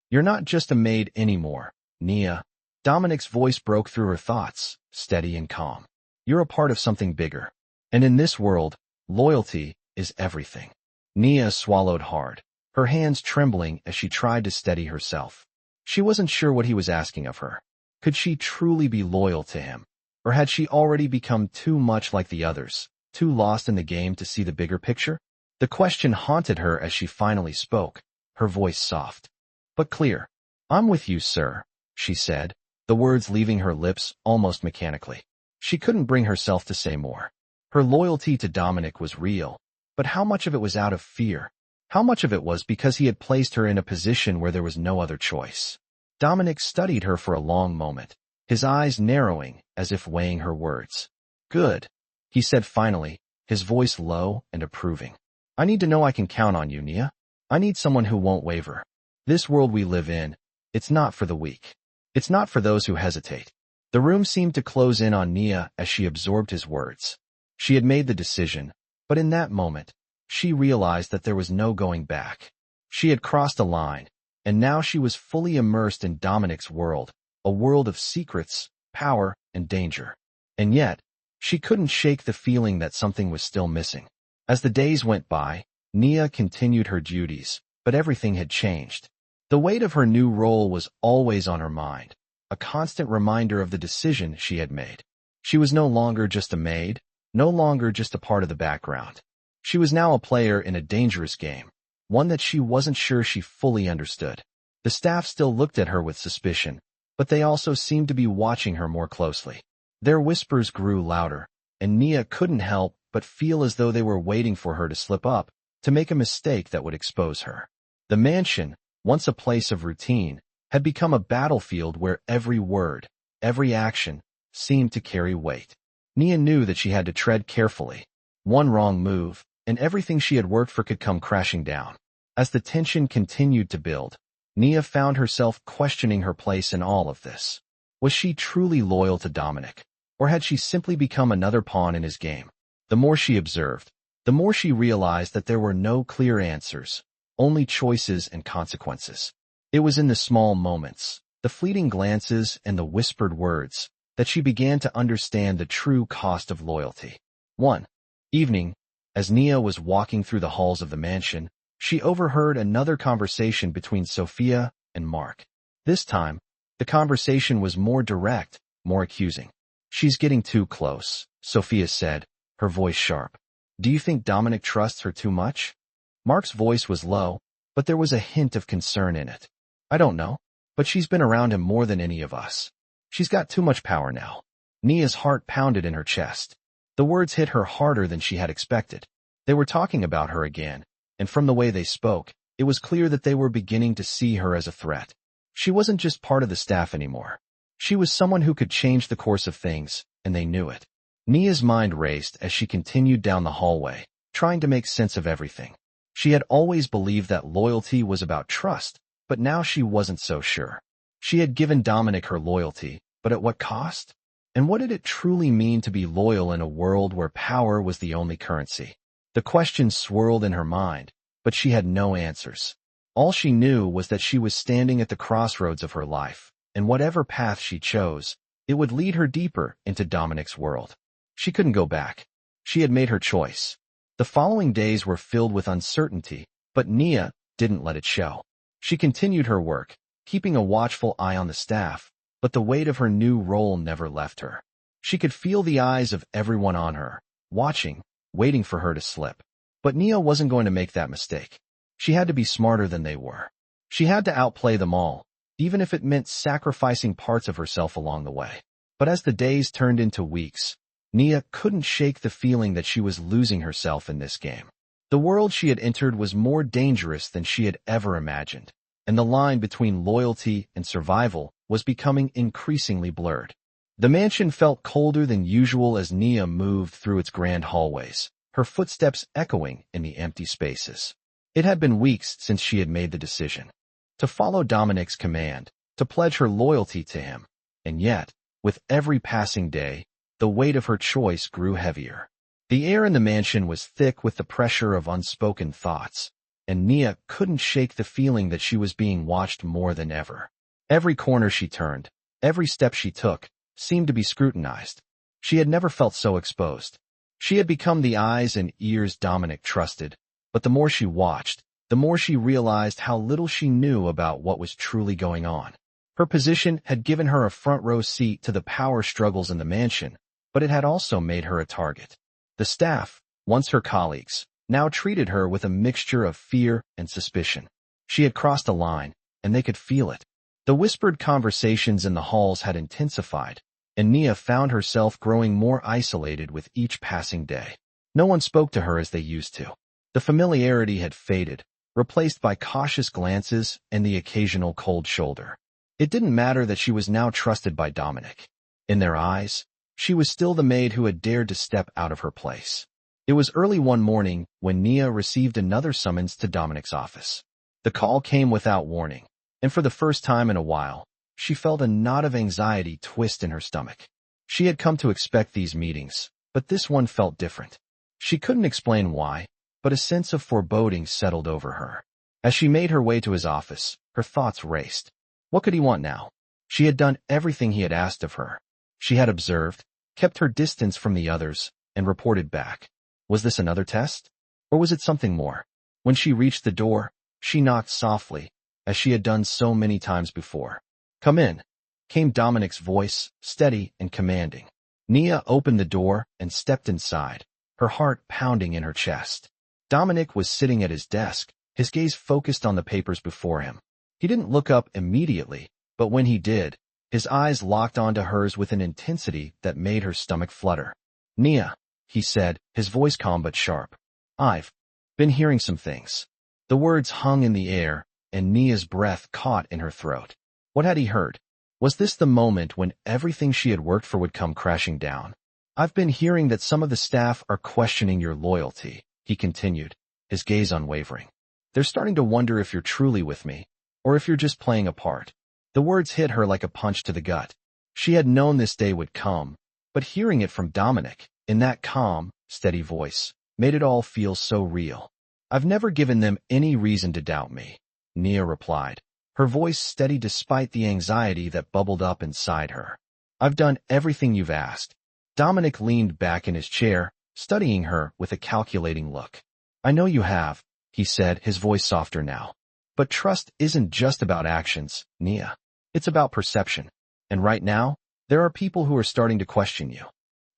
"You're not just a maid anymore, Nia." Dominic's voice broke through her thoughts, steady and calm. "You're a part of something bigger. And in this world, loyalty is everything." Nia swallowed hard. her hands trembling as she tried to steady herself. She wasn't sure what he was asking of her. Could she truly be loyal to him? Or had she already become too much like the others, too lost in the game to see the bigger picture? The question haunted her as she finally spoke, her voice soft but clear. "I'm with you, sir," she said, the words leaving her lips almost mechanically. She couldn't bring herself to say more. Her loyalty to Dominic was real, but how much of it was out of fear? How much of it was because he had placed her in a position where there was no other choice? Dominic studied her for a long moment, his eyes narrowing as if weighing her words. "Good," he said finally, his voice low and approving. "I need to know I can count on you, Nia. I need someone who won't waver. This world we live in, it's not for the weak. It's not for those who hesitate." The room seemed to close in on Nia as she absorbed his words. She had made the decision, but in that moment, she realized that there was no going back. She had crossed a line, and now she was fully immersed in Dominic's world, a world of secrets, power, and danger. And yet, she couldn't shake the feeling that something was still missing. As the days went by, Nia continued her duties, but everything had changed. The weight of her new role was always on her mind, a constant reminder of the decision she had made. She was no longer just a maid, no longer just a part of the background. She was now a player in a dangerous game, one that she wasn't sure she fully understood. The staff still looked at her with suspicion, but they also seemed to be watching her more closely. Their whispers grew louder, and Nia couldn't help but feel as though they were waiting for her to slip up, to make a mistake that would expose her. The mansion, once a place of routine, had become a battlefield where every word, every action, seemed to carry weight. Nia knew that she had to tread carefully. One wrong move, and everything she had worked for could come crashing down. As the tension continued to build, Nia found herself questioning her place in all of this. Was she truly loyal to Dominic, or had she simply become another pawn in his game? The more she observed, the more she realized that there were no clear answers, only choices and consequences. It was in the small moments, the fleeting glances and the whispered words, that she began to understand the true cost of loyalty. One evening, as Nia was walking through the halls of the mansion, she overheard another conversation between Sophia and Mark. This time, the conversation was more direct, more accusing. "She's getting too close," Sophia said, her voice sharp. "Do you think Dominic trusts her too much?" Mark's voice was low, but there was a hint of concern in it. "I don't know, but she's been around him more than any of us. She's got too much power now." Nia's heart pounded in her chest. The words hit her harder than she had expected. They were talking about her again, and from the way they spoke, it was clear that they were beginning to see her as a threat. She wasn't just part of the staff anymore. She was someone who could change the course of things, and they knew it. Nia's mind raced as she continued down the hallway, trying to make sense of everything. She had always believed that loyalty was about trust, but now she wasn't so sure. She had given Dominic her loyalty, but at what cost? And what did it truly mean to be loyal in a world where power was the only currency? The questions swirled in her mind, but she had no answers. All she knew was that she was standing at the crossroads of her life, and whatever path she chose, it would lead her deeper into Dominic's world. She couldn't go back. She had made her choice. The following days were filled with uncertainty, but Nia didn't let it show. She continued her work, keeping a watchful eye on the staff, but the weight of her new role never left her. She could feel the eyes of everyone on her, watching, waiting for her to slip. But Nia wasn't going to make that mistake. She had to be smarter than they were. She had to outplay them all, even if it meant sacrificing parts of herself along the way. But as the days turned into weeks, Nia couldn't shake the feeling that she was losing herself in this game. The world she had entered was more dangerous than she had ever imagined, and the line between loyalty and survival was becoming increasingly blurred. The mansion felt colder than usual as Nia moved through its grand hallways, her footsteps echoing in the empty spaces. It had been weeks since she had made the decision to follow Dominic's command, to pledge her loyalty to him, and yet, with every passing day, the weight of her choice grew heavier. The air in the mansion was thick with the pressure of unspoken thoughts, and Nia couldn't shake the feeling that she was being watched more than ever. Every corner she turned, every step she took, seemed to be scrutinized. She had never felt so exposed. She had become the eyes and ears Dominic trusted, but the more she watched, the more she realized how little she knew about what was truly going on. Her position had given her a front-row seat to the power struggles in the mansion, but it had also made her a target. The staff, once her colleagues, now treated her with a mixture of fear and suspicion. She had crossed a line, and they could feel it. The whispered conversations in the halls had intensified, and Nia found herself growing more isolated with each passing day. No one spoke to her as they used to. The familiarity had faded, replaced by cautious glances and the occasional cold shoulder. It didn't matter that she was now trusted by Dominic. In their eyes, she was still the maid who had dared to step out of her place. It was early one morning when Nia received another summons to Dominic's office. The call came without warning, and for the first time in a while, she felt a knot of anxiety twist in her stomach. She had come to expect these meetings, but this one felt different. She couldn't explain why, but a sense of foreboding settled over her. As she made her way to his office, her thoughts raced. What could he want now? She had done everything he had asked of her. She had observed, kept her distance from the others, and reported back. Was this another test? Or was it something more? When she reached the door, she knocked softly, as she had done so many times before. "Come in," came Dominic's voice, steady and commanding. Nia opened the door and stepped inside, her heart pounding in her chest. Dominic was sitting at his desk, his gaze focused on the papers before him. He didn't look up immediately, but when he did, his eyes locked onto hers with an intensity that made her stomach flutter. "Nia," he said, his voice calm but sharp. "I've been hearing some things." The words hung in the air, and Nia's breath caught in her throat. What had he heard? Was this the moment when everything she had worked for would come crashing down? "I've been hearing that some of the staff are questioning your loyalty," he continued, his gaze unwavering. "They're starting to wonder if you're truly with me, or if you're just playing a part." The words hit her like a punch to the gut. She had known this day would come, but hearing it from Dominic, in that calm, steady voice, made it all feel so real. "I've never given them any reason to doubt me," Nia replied, her voice steady despite the anxiety that bubbled up inside her. "I've done everything you've asked." Dominic leaned back in his chair, studying her with a calculating look. "I know you have," he said, his voice softer now. "But trust isn't just about actions, Nia. It's about perception. And right now, there are people who are starting to question you."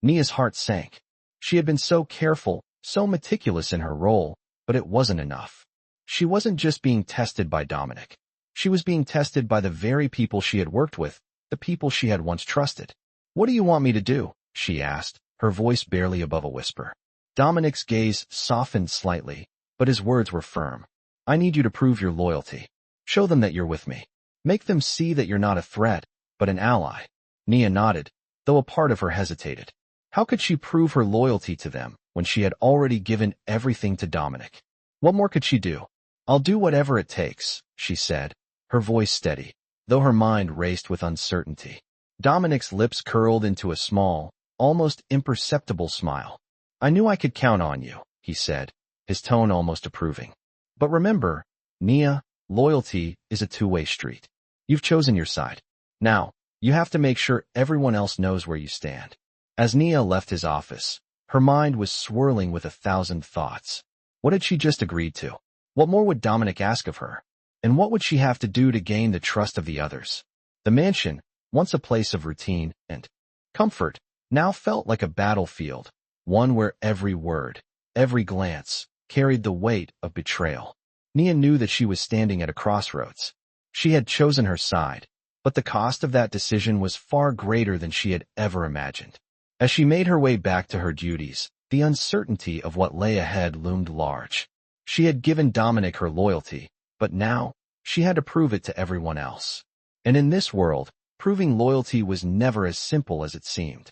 Nia's heart sank. She had been so careful, so meticulous in her role, but it wasn't enough. She wasn't just being tested by Dominic. She was being tested by the very people she had worked with, the people she had once trusted. "What do you want me to do?" she asked, her voice barely above a whisper. Dominic's gaze softened slightly, but his words were firm. "I need you to prove your loyalty. Show them that you're with me. Make them see that you're not a threat, but an ally." Nia nodded, though a part of her hesitated. How could she prove her loyalty to them when she had already given everything to Dominic? What more could she do? "I'll do whatever it takes," she said, her voice steady, though her mind raced with uncertainty. Dominic's lips curled into a small, almost imperceptible smile. "I knew I could count on you," he said, his tone almost approving. "But remember, Nia, loyalty is a two-way street. You've chosen your side. Now, you have to make sure everyone else knows where you stand." As Nia left his office, her mind was swirling with 1,000 thoughts. What had she just agreed to? What more would Dominic ask of her? And what would she have to do to gain the trust of the others? The mansion, once a place of routine and comfort, now felt like a battlefield, one where every word, every glance, carried the weight of betrayal. Nia knew that she was standing at a crossroads. She had chosen her side, but the cost of that decision was far greater than she had ever imagined. As she made her way back to her duties, the uncertainty of what lay ahead loomed large. She had given Dominic her loyalty, but now she had to prove it to everyone else. And in this world, proving loyalty was never as simple as it seemed.